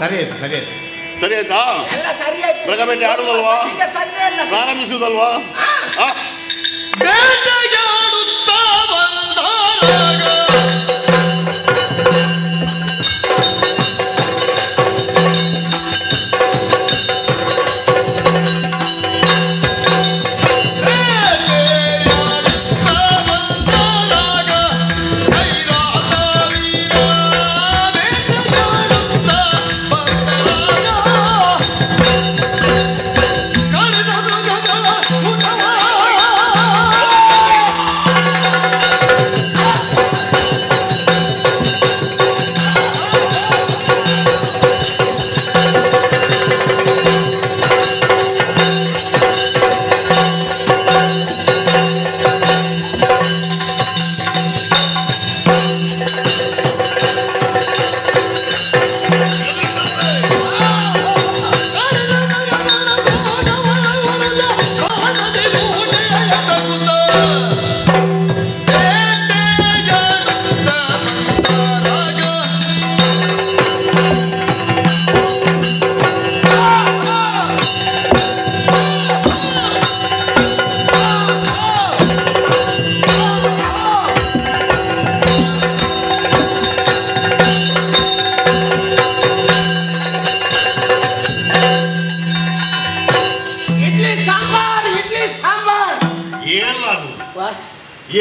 ಸರಿ ಆಯ್ತು ಸರಿ ಆಯ್ತು ಸರಿ ಆಯ್ತಾ? ಎಲ್ಲ ಸರಿಯಾಯ್ತು. ಮೃಗಬೇಟೆ ಆಡುದಲ್ವಾ? ಈಗ ಸರಿ ಅಲ್ಲ, ಪ್ರಾರಂಭಿಸುವುದಲ್ವಾ? ಬೇಟೆಯಾಡುತ್ತಾ ಬಂದಾಗ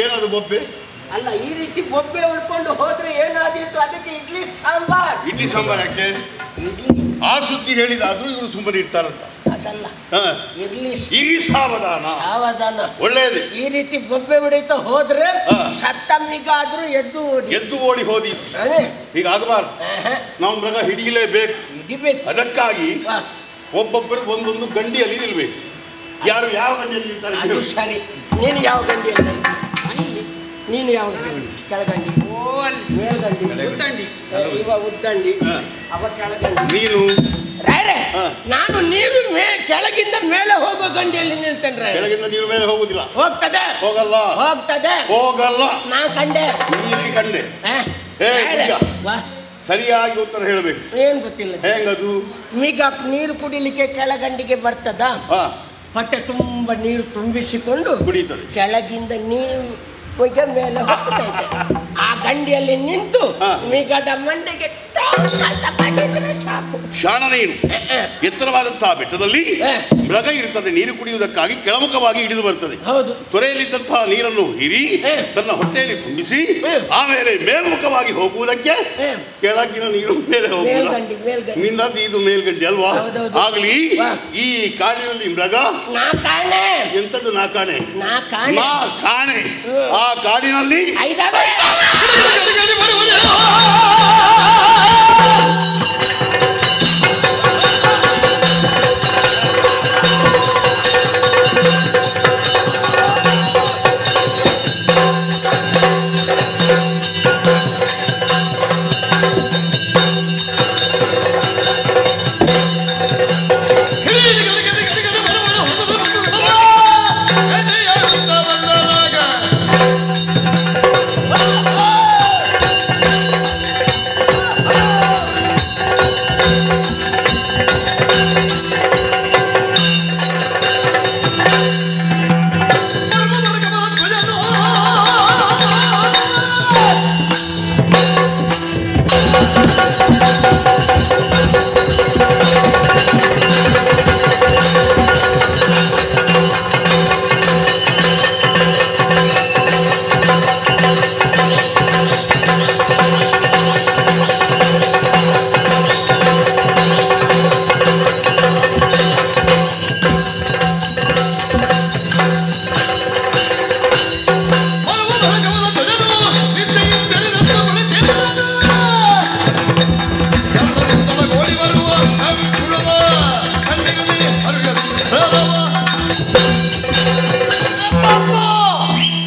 ಏನದು ಬೊಬ್ಬೆ? ಅಲ್ಲ, ಈ ರೀತಿ ಬೊಬ್ಬೆ ಉಳ್ಕೊಂಡು ಹೋದ್ರೆ ಏನಾದೀತು? ಅದಕ್ಕೆ ಇಡ್ಲಿ ಸಾಂಬಾರ್. ಇಡ್ಲಿ ಸಾಂಬಾರ್ ಯಾಕೆ? ಆ ಸುದ್ದಿ ಹೇಳಿದಾದ್ರೂ ಇವರು ಸುಮ್ಮನೆ ಇರ್ತಾರಂತ. ಅದಲ್ಲ, ಇರ್ಲಿ ಸಾವಧಾನ. ಸಾವಧಾನ ಒಳ್ಳೆಯದು. ಈ ರೀತಿ ಬೊಬ್ಬೆ ಹೊಡಿತಾ ಹೋದ್ರೆ ಸತ್ತಮ್ಮಿಗಾದ್ರೂ ಎದ್ದು ಓಡಿ ಹೋದಿ. ಈಗ ಆಗಬಾರ್ದು. ನಾವು ಮೃಗ ಹಿಡಿಯಲೇಬೇಕು. ಅದಕ್ಕಾಗಿ ಒಬ್ಬೊಬ್ಬರು ಒಂದೊಂದು ಗಂಡಿಯಲ್ಲಿ ನಿಲ್ಬೇಕು. ಯಾರು ಯಾವ ಗಂಡಿಯಲ್ಲಿ ನಿಲ್ತಾರೆ? ಅದು ಸರಿ. ನೀನು ಯಾವ ಗಂಡಿಯಲ್ಲಿ? ನೀನು ಯಾವ ಕೆಳಗಂಡಿ? ಮೇಲ್ಗಂಡಿ? ಉದ್ದಂಡಿ. ಇವ ಉದ್ದಂಡಿ, ಅವ ಕೆಳಗಂಡಿ. ನೀನು ನಾನು ನೀರು ಕೆಳಗಿಂದ ಮೇಲೆ ಹೋಗೋ ಗಂಡಿಯಲ್ಲಿ ನಿಲ್ತೇನೆ. ಕೆಳಗಿಂದ ನೀರು ಮೇಲೆ ಹೋಗುದಿಲ್ಲ. ಹೋಗ್ತದೆ? ಹೋಗಲ್ಲ. ಹೋಗ್ತದೆ? ಹೋಗಲ್ಲ. ನಾ ಕಂಡೆ. ನೀಲಿ ಕಂಡೆ. ಸರಿಯಾಗಿ ಉತ್ತರ ಹೇಳಬೇಕು. ಏನ್ ಗೊತ್ತಿಲ್ಲ. ಹೆಂಗದು? ಈಗ ನೀರು ಕುಡಿಲಿಕ್ಕೆ ಕೆಳಗಂಡಿಗೆ ಬರ್ತದ? ಹೊಟ್ಟೆ ತುಂಬ ನೀರು ತುಂಬಿಸಿಕೊಂಡು ಕುಡಿಯುತ್ತದೆ. ಕೆಳಗಿಂದ ನೀರು ಮೇಲೆ ಹೋಗ್ತಾ ಇದೆ. ಆ ಗಂಡಿಯಲ್ಲಿ ನಿಂತು ಮಿಗದ ಮಂಡೆಗೆ ಸಾಕು. ಶಾಣ ನೀನು ಎತ್ತರವಾದಂತಹ ಬೆಟ್ಟದಲ್ಲಿ ಮೃಗ ಇರುತ್ತದೆ. ನೀರು ಕುಡಿಯುವುದಕ್ಕಾಗಿ ಕೆಳಮುಖವಾಗಿ ಇಳಿದು ಬರ್ತದೆ. ಹೌದು. ತೊರೆಯಲ್ಲಿದ್ದಂತಹ ನೀರನ್ನು ಹಿರಿ ತನ್ನ ಹೊಟ್ಟೆಯಲ್ಲಿ ತುಂಬಿಸಿ ಆಮೇಲೆ ಮೇಲ್ಮುಖವಾಗಿ ಹೋಗುವುದಕ್ಕೆ ಕೆಳಗಿನ ನೀರು ಮೇಲೆ ಹೋಗುವುದು. ನಿನ್ನದು ಇದು ಮೇಲ್ಗಂಡಿ ಅಲ್ವಾ? ಆಗ್ಲಿ. ಈ ಕಾಡಿನಲ್ಲಿ ಮೃಗ ಎಂತದ್ದು? ನಾ ಕಾಣೆ. ಆ ಕಾಡಿನಲ್ಲಿ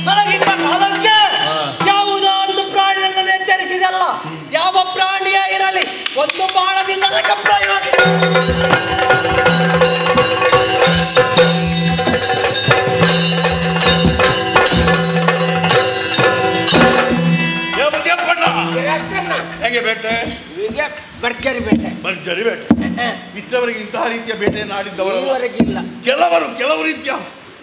ಬೆಳಗಿನ ಕಾಲಕ್ಕೆ ಯಾವುದೋ ಒಂದು ಪ್ರಾಣಿಯನ್ನು ಎಚ್ಚರಿಸಿದಲ್ಲ. ಯಾವ ಪ್ರಾಣಿಯೇ ಇರಲಿ, ಒಂದು ಬಾಣದಿಂದ ಅದಕ್ಕೆ ಪ್ರಯೋಜನ. ಹೇಗೆ ಬೇಟೆ? ಭರ್ಜರಿ ಬೇಟೆ. ಭರ್ಜರಿ ಬೇಟೆ. ಇದ್ದವರಿಗೆ ಇಂತಹ ರೀತಿಯ ಬೇಟೆಯನ್ನು ಆಡಿದ್ದವರಲ್ಲ. ಕೆಲವು ರೀತಿಯ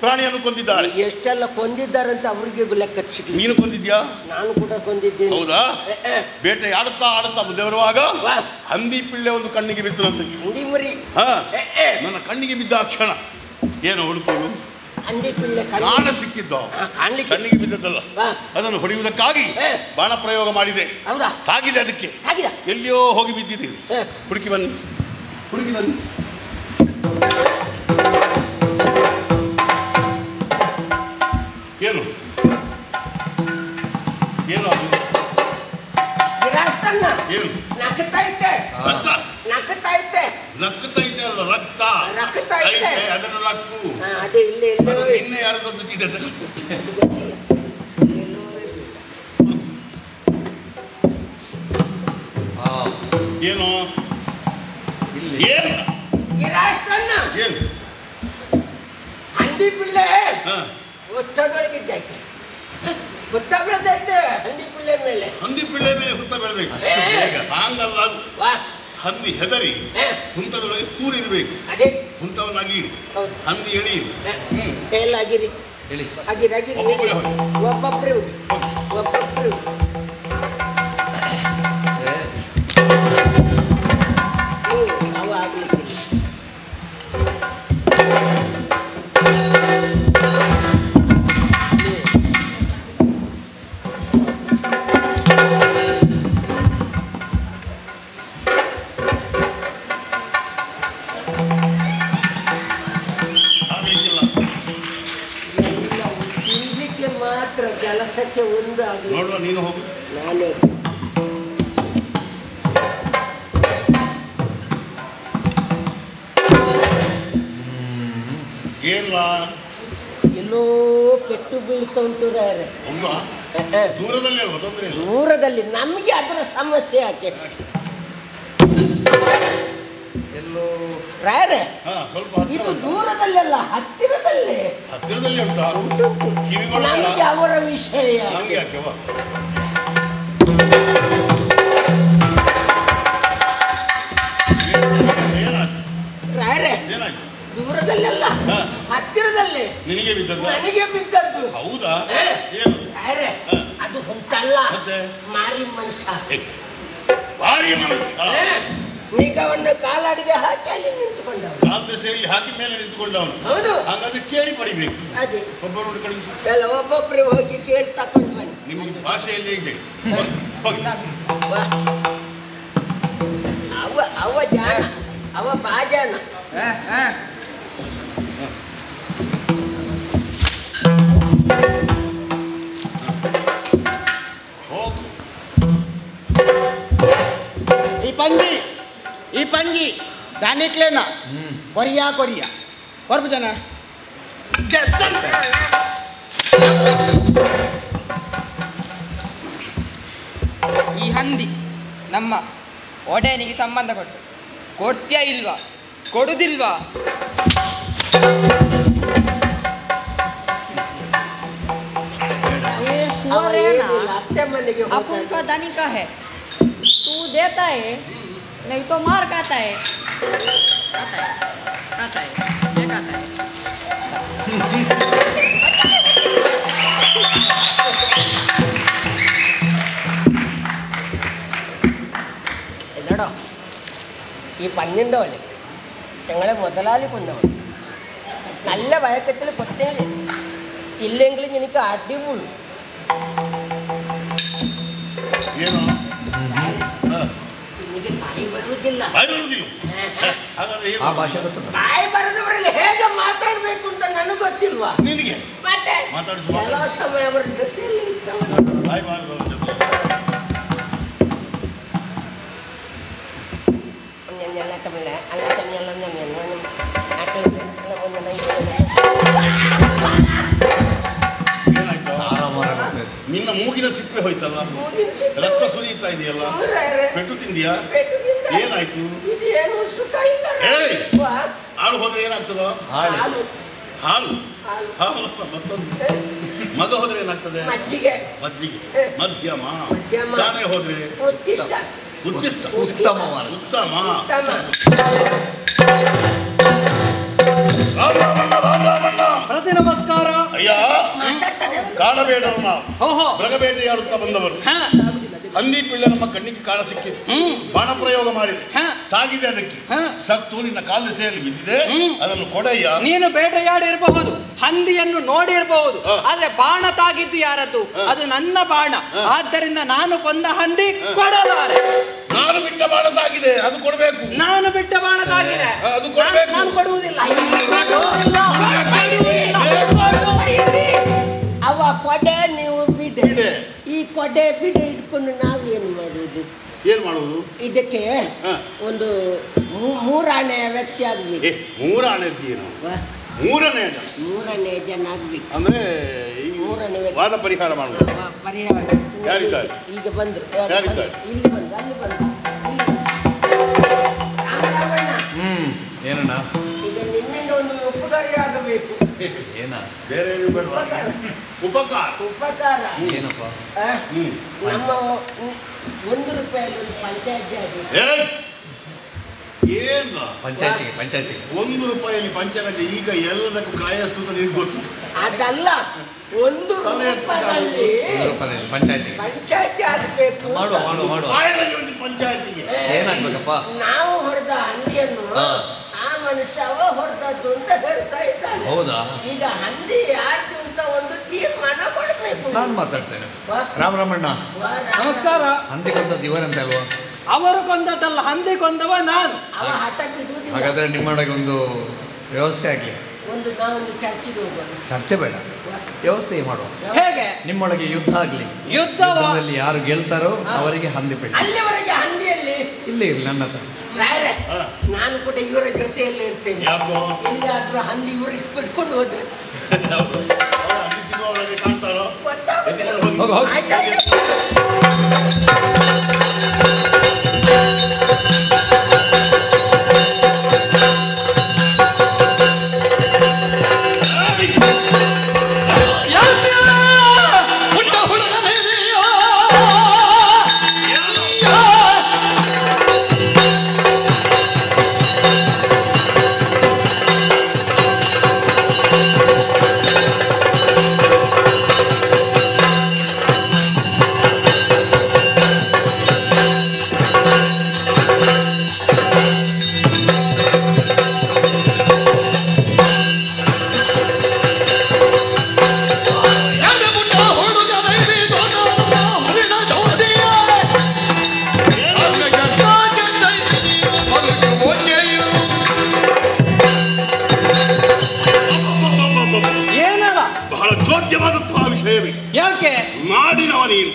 ಪ್ರಾಣಿಯನ್ನು ಕೊಂದಿದ್ದಾರೆ. ಎಷ್ಟೆಲ್ಲ ಕೊಂದಿದ್ದಾರಂತ ಅವರಿಗೆ ಲೆಕ್ಕ ಸಿಕ್ಕಿಲ್ಲ. ನೀನು ಕೊಂದಿದ್ಯಾ? ನಾನು ಕೂಡ ಕೊಂದಿದ್ದೇನೆ. ಹೌದಾ? ಬೇಟೆ ಆಡುತ್ತಾ ಮುಂದೆ ಬರುವಾಗ ಹಂದಿ ಪಿಳ್ಳೆ ಒಂದು ಕಣ್ಣಿಗೆ ಬಿತ್ತು ಅಂತ. ನನ್ನ ಕಣ್ಣಿಗೆ ಬಿದ್ದ ಕ್ಷಣ ಏನು ಹುಡುಕೋದು? ಕಾಣ ಸಿಕ್ಕಿದ್ದು ಕಣ್ಣಿಗೆ ಬಿದ್ದದ್ದಲ್ಲ, ಅದನ್ನು ಹೊಡೆಯುವುದಕ್ಕಾಗಿ ಬಾಣ ಪ್ರಯೋಗ ಮಾಡಿದೆ. ತಾಗಿದೆ, ಅದಕ್ಕೆ ಎಲ್ಲಿಯೋ ಹೋಗಿ ಬಿದ್ದಿದ್ದೀರಿ. ಹುಡುಕಿ ಬನ್ನಿ. ಏನು ಏನು ಅದು? ಏನು ನಕ್ಕೈತೆ ಅಲ್ಲ, ರಕ್ತ ಐತೆ, ಅದನ್ನು ನಕ್ಕು. ನಿನ್ನೆ ಯಾರು ದೊಡ್ಡದಿದೆ? ಏನು ಏನು ಹಂದಿ ಪಿಳ್ಳೆ ಗೊತ್ತಾಗೈತೆ, ಗೊತ್ತಾಗೈತೆ. ಹಂದಿ ಪಿಳ್ಳೆ ಮೇಲೆ ಹುತ್ತ ಬೆಳೆದೈತೆ. ಹಂಗಲ್ಲ ಅದು. ಹಂದಿ ಹೆದರಿ ಹುಂತದೊಳಗೆ ತೂರಿರ್ಬೇಕು. ಹುಂತವನ್ನಾಗಿ ಹಂದಿ ಎಳಿ ಕೈಲಾಗಿರಿ ಒಬ್ಬೊಬ್ಬರೇ ಅವು ಆಗಲಿಕ್ಕೆ ಮಾತ್ರ ಕೆಲಸಕ್ಕೆ ಒಂದು ಆಗಲಿ. ನೋಡುವ, ನೀನು ಹೋಗು. ನಾನೇ ಏನಿಲ್ಲ, ಎಲ್ಲೋ ಕೆಟ್ಟು ಬೀಳ್ತಾ ಉಂಟು ರಾಯರೇ. ದೂರದಲ್ಲಿ ಅಲ್ವಾ? ತೊಂದರೆ ಇಲ್ಲ. ದೂರದಲ್ಲಿ ನಮಗೆ ಅದರ ಸಮಸ್ಯೆ ಯಾಕೆ ಎಲ್ಲೋ ರಾಯರೇ? ಸ್ವಲ್ಪ ಇದು ದೂರದಲ್ಲೆಲ್ಲ ಹತ್ತಿರದಲ್ಲಿ ಉಂಟಾ? ನಮಗೆ ಅವರ ವಿಷಯ ನಮ್ಗೆ ಯಾಕೆವ? ರಾಯರೇ, ಏನಾಯ್ತು? ದೂರದಲ್ಲೆಲ್ಲ ಹತ್ತಿರದಲ್ಲಿ ನಿನಗೆ ಬಿದ್ದದ್ದು? ನನಗೆ ಬಿದ್ದದ್ದು. ಹೌದಾ? ಏನು ರಾಯರೇ, ಅದು ಹೊಂಟಲ್ಲ, ಮಾರಿ ಮನುಷ್ಯ. ಮೇಘವನ್ನು ಕಾಲಾಡಿಗೆ ಹಾಕಿ ಅಲ್ಲಿ ನಿಂತುಕೊಂಡವನು. ಕಾಲ್ ದೆಸೆಯಲ್ಲಿ ಹಾಕಿ ಮೇಲೆ ನಿಂತುಕೊಂಡವನು. ಹೌದು. ಹಾಗಾದ್ರೆ ಕೇಳಿ ಪಡಿಬೇಕು. ಅದೇ ಒಬ್ಬರು ಕಳಿಸಿ. ಒಬ್ಬೊಬ್ಬರು ಹೋಗಿ ಕೇಳಿ ತಕೊಂಡು ಬನ್ನಿ. ನಿಮಗೆ ಭಾಷೆಯಲ್ಲಿ ಹೇಗೆ? ಅವ ಜಾಣ, ಅವ ಬಾಜಾಣ. ಈ ಪಂಜಿ ದಾನಿಕ್ಲೇನ ಕೊರಿಯಾ ಕೊರ್ಬು ಜನ ಈ ಹಂದಿ ನಮ್ಮ ಒಡೆಯನಿಗೆ ಸಂಬಂಧ ಕೊಡ್ತೀಯಾ ಇಲ್ವಾ? ಕೊಡುದಿಲ್ವಾ? ये सुअर है ना, अत्ते मनेगे अपन का दानी का है, तू देता है नहीं तो मार खाता है, ये खाता है। ഈ പഞ്ഞുണ്ടോലെ ഞങ്ങളെ മുതലാളി കൊണ്ടവൻ നല്ല വഴക്കത്തിൽ കൊട്ടേല് ഇല്ലെങ്കിൽ എനിക്ക് അടിപൊളി ಬಾಯಿ ಬರೆದವರಲ್ಲಿ ಹೇಗೆ ಮಾತಾಡ್ಬೇಕು ಅಂತ ನನಗೆ ಗೊತ್ತಿಲ್ವಾ ನಿನಗೆ ಮತ್ತೆ ಕೆಲವು ಸಮಯ ಅವರ ಜೊತೆಯಲ್ಲಿ ನಿನ್ನ ಮೂಗಿನ ಸಿಪ್ಪೆ ಹೋಯ್ತಲ್ಲ, ರಕ್ತ ಸುರಿಯುತ್ತಾ ಇದೆಯಲ್ಲ, ಪೆಟ್ಟು ತಿಂದಿಯಾ? ಏನಾಯ್ತು? ಏಯ್, ಹಾಳು ಹೋದ್ರೆ ಏನಾಗ್ತದ? ಹಾಲು ಹಾಲು ಮತ್ತೊಂದು ಮಗ ಹೋದ್ರೆ ಏನಾಗ್ತದೆ? ಮಜ್ಜಿಗೆ ಮಧ್ಯಮ. ತಾನೇ ಹೋದ್ರೆ ಉತ್ತಿಷ್ಟ. ಉತ್ತಮ. ಪ್ರತಿ ನಮಸ್ಕಾರ. ಅಯ್ಯ, ಕಾಡಬೇಡರನ್ನ ಮೃಗಬೇಟೆಯಾಡುತ್ತಾ ಬಂದವರು. ಹಂದಿ ಪಿಳ್ಳ ನಮ್ಮ ಕಣ್ಣಿಗೆ ಕಾಣ ಸಿಕ್ಕಿತ್ತು, ಬಾಣ ಪ್ರಯೋಗ ಮಾಡಿದೆ, ತಾಗಿದೆ, ಅದಕ್ಕೆ ಸತ್ತು ನಿನ್ನ ಕಾಲ ದೆಸೆಯಲ್ಲಿ ಬಿದ್ದಿದೆ. ಅದನ್ನು ಕೊಡಯ್ಯ. ನೀನು ಬೇಟೆಯಾಡಿರಬಹುದು, ಹಂದಿಯನ್ನು ನೋಡಿರಬಹುದು, ಆದ್ರೆ ಬಾಣ ತಾಗಿದ್ದು ಯಾರದ್ದು? ಅದು ನನ್ನ ಬಾಣ. ಆದ್ದರಿಂದ ನಾನು ಕೊಂದ ಹಂದಿ ಕೊಡಲಾರೆ. ನಾನು ಬಿಟ್ಟ ಬಾಣ ತಾಗಿದೆ, ಅದು ಕೊಡಬೇಕು. ನಾನು ಬಿಟ್ಟ ಬಾಣ ತಾಗಿದೆ, ಅದು ಕೊಡಬೇಕು. ನಾನು ಕೊಡುವುದಿಲ್ಲ. ಅವ ಕೊಡೆ ನೀವು ಬಿಡೆ. ಈ ಕೊಡೆ ಬಿಡೆ ಇಟ್ಕೊಂಡು ನಾವೇನು ಮಾಡುವುದು? ಏನ್ ಮಾಡುವುದು? ಇದಕ್ಕೆ ಒಂದು ಮೂರನೆಯ ವ್ಯಕ್ತಿ ಆಗ್ಬೇಕು. ಮೂರನೇದೇನು? ಮೂರನೇ ಜನ ಆಗ್ಬೇಕು. ಅಂದ್ರೆ ವಾದ ಪರಿಹಾರ ಮಾಡುವುದು. ಪರಿಹಾರ ಯಾರಿದ್ದಾರೆ? ಈಗ ಬಂದ್ರು. ಯಾರಿದ್ದಾರೆ? ಇಲ್ಲಿ ಬಂದ್ರು, ಅಲ್ಲಿ ಬಂದ್ರು. ಏನಣ್ಣ? ಈಗ ನಿಮ್ಮಿಂದ ಒಂದು ಉಪಕಾರಿ ಆಗಬೇಕು. ಏನ? ಬೇರೆ ಉಪಕಾರ ಏನಪ್ಪ? ನಮ್ಮ 1 ರೂಪಾಯಿಗೆ ಒಂದು ಪಂಚಾಯತ್ ಆಗಿದೆ. ಏನು ಪಂಚಾಯತಿಗೆ 1 ರೂಪಾಯಿಯಲ್ಲಿ ಪಂಚಾಯತ್? ಈಗ ಎಲ್ಲದಕ್ಕೂ ಕಾಯಿಸುತ್ತ ನಿನಗೆ ಗೊತ್ತು. ಅದಲ್ಲ, 1 ರೂಪಾಯಿಯಲ್ಲಿ ಪಂಚಾಯತಿ ಆಗಬೇಕು. ಮಾಡುವ ಪಂಚಾಯತಿಗೆ ಏನಾಗ್ಬೇಕಪ್ಪ? ನಾವು ಹೊಡೆದ ಹಂದಿಯನ್ನು ಆ ಮನುಷ್ಯ ಹೊಡೆದದ್ದು ಅಂತ ಹೇಳ್ತಾ ಇದ್ದಾನೆ. ಹೌದಾ? ಈಗ ಹಂದಿ ಯಾರ್ದು ಅಂತ ಒಂದು ತೀರ್ಮಾನ ಕೊಡಬೇಕು. ನಾನು ಮಾತಾಡ್ತೇನೆ. ರಾಮಣ್ಣ ನಮಸ್ಕಾರ. ಹಂದಿ ಕೊಂದದ್ದು ಇವರಂತೆ ಅಲ್ವಾ? ಅವರು ಕೊಂದದ್ದಲ್ಲ, ಹಂದಿ ಕೊಂದವ ನಾನು. ಅವ ಹಠ ಬಿಡುವುದಿಲ್ಲ. ಹಾಗಾದ್ರೆ ನಿಮ್ಮೊಳಗೆ ಒಂದು ವ್ಯವಸ್ಥೆ ಆಗಲಿ. ನಾವೊಂದು ಚರ್ಚೆಗೆ ಹೋಗೋಣ. ಚರ್ಚೆ ಬೇಡ, ವ್ಯವಸ್ಥೆ ಮಾಡುವ. ಹೇಗೆ? ನಿಮ್ಮೊಳಗೆ ಯುದ್ಧ ಆಗ್ಲಿ. ಯುದ್ಧದಲ್ಲಿ ಯಾರು ಗೆಲ್ತಾರೋ ಅವರಿಗೆ ಹಂದಿ ಪೆಟ್ಟು. ಅಲ್ಲಿವರೆಗೆ ಹಂದಿಯಲ್ಲಿ ಇಲ್ಲಿ ಇರ್ಲಿ ನನ್ನ ಹತ್ರ. ನಾನು ಕೂಡ ಇವರ ಜೊತೆಯಲ್ಲಿ ಇರ್ತೇನೆ. ಎಲ್ಲಿಯಾದ್ರೂ ಹಂದಿ ಇವ್ರಿಗೆ ಬಿಟ್ಕೊಂಡು ಹೋದ್ರೆ ಕಾಣ್ತಾರೋ? ಯಾಕೆ? ನಾಡಿನವ ನೀನು,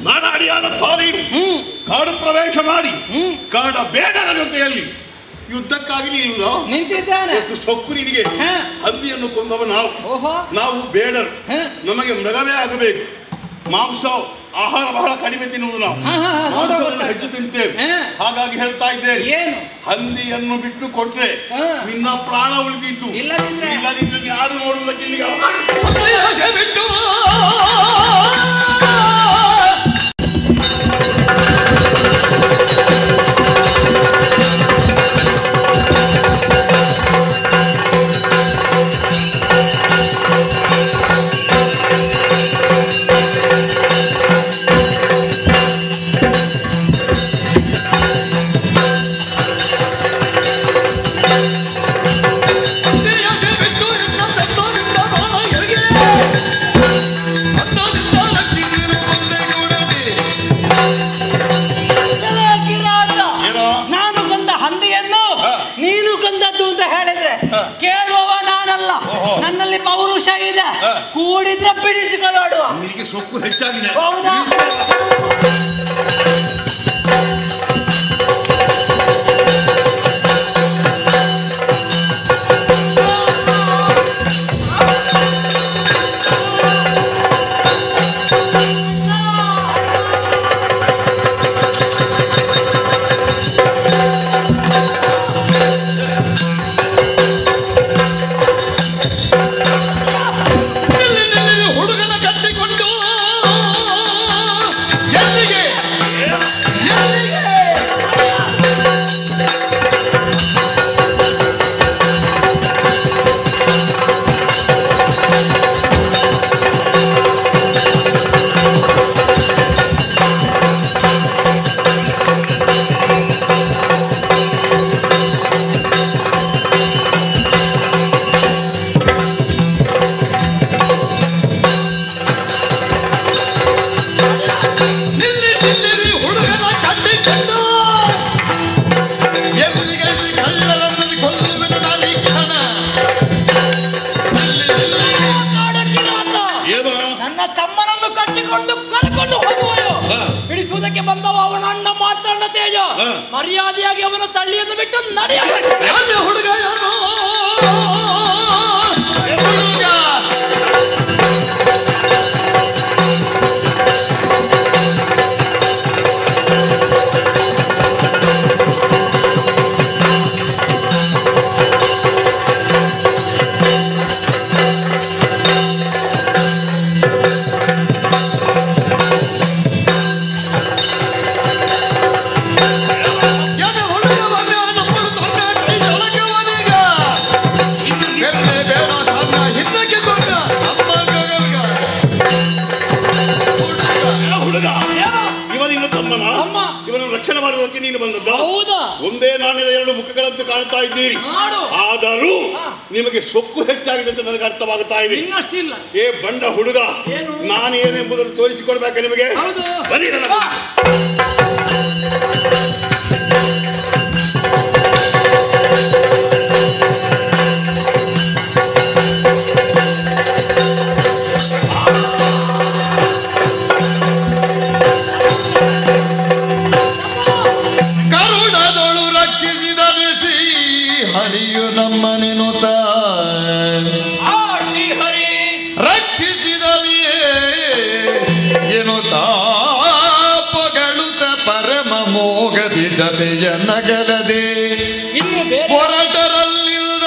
ನಾಡಾಡಿಯಾದಂತಹ ನೀನು ಕಾಡು ಪ್ರವೇಶ ಮಾಡಿ ಕಾಡ ಬೇಡರ ಜೊತೆಯಲ್ಲಿ ಯುದ್ಧಕ್ಕಾಗಿ ನೀನು ನಿಂತಿದ್ದಾನೆ. ಸೊಕ್ಕು ನಿನಗೆ. ಹಂದಿಯನ್ನು ಕೊಂದವ ನಾವು ಬೇಡರು, ನಮಗೆ ಮೃಗವೇ ಆಗಬೇಕು. ಮಾಂಸ ಆಹಾರ ಬಹಳ ಕಡಿಮೆ ತಿನ್ನುವುದು, ನಾವು ಹೆಚ್ಚು ತಿಂತೇವೆ. ಹಾಗಾಗಿ ಹೇಳ್ತಾ ಇದ್ದೇನೆ, ಹಂದಿಯನ್ನು ಬಿಟ್ಟು ಕೊಟ್ರೆ ನಿನ್ನ ಪ್ರಾಣ ಉಳಿದಿತ್ತು. ಇಲ್ಲದಿದ್ರೆ ಯಾರು ನೋಡುವುದಕ್ಕೆ ಇಲ್ಲಿಗೆ ಬಿಟ್ಟು ನಾನು ಕೊಂದ ಹಂದಿಯನ್ನು ನೀನು ಕೊಂದದ್ದು ಅಂತ ಹೇಳಿದ್ರೆ ಕೇಳುವವ ನಾನಲ್ಲ. ನನ್ನಲ್ಲಿ ಪೌರುಷ ಇದೆ, ಕೂಡಿದ್ರೆ ಬಿಡಿಸಿಕೊಳ್ಳೋಡುವ. ನಿನಗೆ ಸೊಕ್ಕು ಹೆಚ್ಚಾಗಿದೆ. ಹೌದಾ? ಹುಡುಗನ ಕಟ್ಟಿಕೊಂಡು ಬಿಡಿಸುವುದಕ್ಕೆ ಬಂದವ ಅವನ ಅಣ್ಣ ಮಾತಾಡ ತೇಜ. ಮರ್ಯಾದೆಯಾಗಿ ಅವನ ತಳ್ಳಿಯನ್ನು ಬಿಟ್ಟು ನಡೆಯ ಹುಡುಗ ರಕ್ಷಣೆ ಮಾಡುವುದಕ್ಕೆ ನೀನು ಬಂದದ್ದು. ಒಂದೇ ನಾಣ್ಯದ ಎರಡು ಮುಖಗಳಂತೂ ಕಾಣ್ತಾ ಇದ್ದೀರಿ. ಆದರೂ ನಿಮಗೆ ಸೊಕ್ಕು ಹೆಚ್ಚಾಗಿದೆ ಅಂತ ನನಗೆ ಅರ್ಥವಾಗುತ್ತಾ ಇದೆ. ಇನ್ನಷ್ಟಿಲ್ಲ. ಏ ಬಂಡ ಹುಡುಗ, ನಾನೇನೆಂಬುದನ್ನು ತೋರಿಸಿಕೊಡ್ಬೇಕ ನಿಮಗೆ? ಬನ್ನಿ ನನ್ನ ಹರಿಯು ನಮ್ಮನೆನುತ ಶ್ರೀಹರಿ ರಕ್ಷಿಸಿದವಿಯೇ ಎನ್ನುತ್ತ ಪೊಗಳುತ್ತ ಪರಮ ಮೋಗದಿ ಜತೆಯ ನಗಲದೆ ಹೊರಟರಲ್ಲಿಲ್ಲ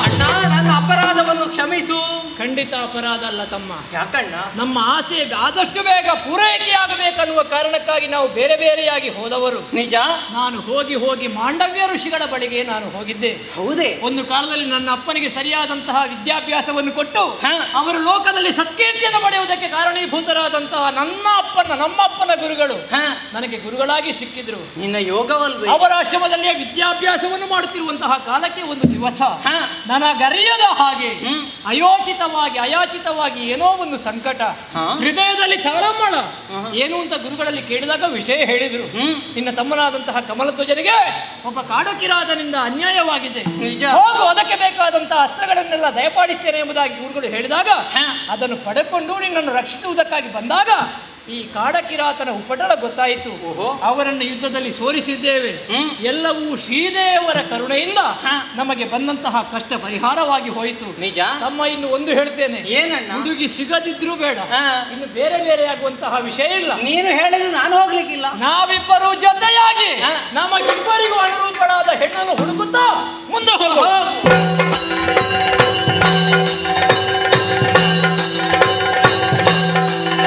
ಅಣ್ಣ, ನನ್ನ ಅಪರಾಧವನ್ನು ಕ್ಷಮಿಸು. ಖಂಡಿತ ಅಪರಾಧ ಅಲ್ಲ ತಮ್ಮ. ಯಾಕಣ್ಣ? ನಮ್ಮ ಆಸೆ ಆದಷ್ಟು ಬೇಗ ಪೂರೈಕೆಯಾಗಬೇಕನ್ನುವ ಕಾರಣಕ್ಕಾಗಿ ನಾವು ಬೇರೆ ಬೇರೆಯಾಗಿ ಹೋದವರು. ನಿಜ. ನಾನು ಹೋಗಿ ಮಾಂಡವ್ಯ ಋಷಿಗಳ ಬಳಿಗೆ ನಾನು ಹೋಗಿದ್ದೆ. ಹೌದೇ? ಒಂದು ಕಾಲದಲ್ಲಿ ನನ್ನ ಅಪ್ಪನಿಗೆ ಸರಿಯಾದಂತಹ ವಿದ್ಯಾಭ್ಯಾಸವನ್ನು ಕೊಟ್ಟು ಅವರು ಲೋಕದಲ್ಲಿ ಸತ್ಕೀರ್ತಿಯನ್ನು ಪಡೆಯುವುದಕ್ಕೆ ಕಾರಣೀಭೂತರಾದಂತಹ ನಮ್ಮಪ್ಪನ ಗುರುಗಳು ನನಗೆ ಗುರುಗಳಾಗಿ ಸಿಕ್ಕಿದ್ರು. ನಿನ್ನ ಯೋಗವಲ್ವೇ? ಅವರ ಆಶ್ರಮದಲ್ಲಿಯೇ ವಿದ್ಯಾಭ್ಯಾಸವನ್ನು ಮಾಡುತ್ತಿರುವಂತಹ ಕಾಲಕ್ಕೆ ಒಂದು ದಿವಸ ನನಗರಿಯದ ಹಾಗೆ ಅಯಾಚಿತವಾಗಿ ಏನೋ ಒಂದು ಸಂಕಟ ಹೃದಯದಲ್ಲಿ ತಾಳಮಳ ಏನು ಅಂತ ಗುರುಗಳಲ್ಲಿ ಕೇಳಿದಾಗ ವಿಷಯ ಹೇಳಿದ್ರು. ನಿನ್ನ ತಮ್ಮನಾದಂತಹ ಕಮಲಧ್ವಜನಿಗೆ ಒಬ್ಬ ಕಾಡುಕಿರಾತನಿಂದ ಅನ್ಯಾಯವಾಗಿದೆ, ಹೋಗು ಅದಕ್ಕೆ ಬೇಕಾದಂತಹ ಅಸ್ತ್ರಗಳನ್ನೆಲ್ಲ ದಯಪಾಡಿಸ್ತೇನೆ ಎಂಬುದಾಗಿ ಗುರುಗಳು ಹೇಳಿದಾಗ ಅದನ್ನು ಪಡೆದುಕೊಂಡು ನಿನ್ನನ್ನು ರಕ್ಷಿಸುವುದಕ್ಕಾಗಿ ಬಂದಾಗ ಈ ಕಾಡಕಿರಾತನ ಉಪಟಳ ಗೊತ್ತಾಯಿತು. ಅವರನ್ನು ಯುದ್ಧದಲ್ಲಿ ಸೋಲಿಸಿದ್ದೇವೆ. ಎಲ್ಲವೂ ಶ್ರೀದೇವರ ಕರುಣೆಯಿಂದ ನಮಗೆ ಬಂದಂತಹ ಕಷ್ಟ ಪರಿಹಾರವಾಗಿ ಹೋಯಿತು. ನಿಜ. ತಮ್ಮ ಇನ್ನು ಒಂದು ಹೇಳ್ತೇನೆ, ಏನಣ್ಣ? ಹುಡುಗಿ ಸಿಗದಿದ್ರು ಬೇಡ, ಇನ್ನು ಬೇರೆ ಬೇರೆ ಆಗುವಂತಹ ವಿಷಯ ಇಲ್ಲ. ನೀನು ಹೇಳಿದ್ರು ನಾನು ಹೋಗ್ಲಿಕ್ಕಿಲ್ಲ. ನಾವಿಬ್ಬರು ಜೊತೆಯಾಗಿ ನಮಗಿಬ್ಬರಿಗೂ ಅನುರೂಪಳಾದ ಹೆಣ್ಣನ್ನು ಹುಡುಕುತ್ತಾ ಮುಂದೆ ಹೋಗುವ.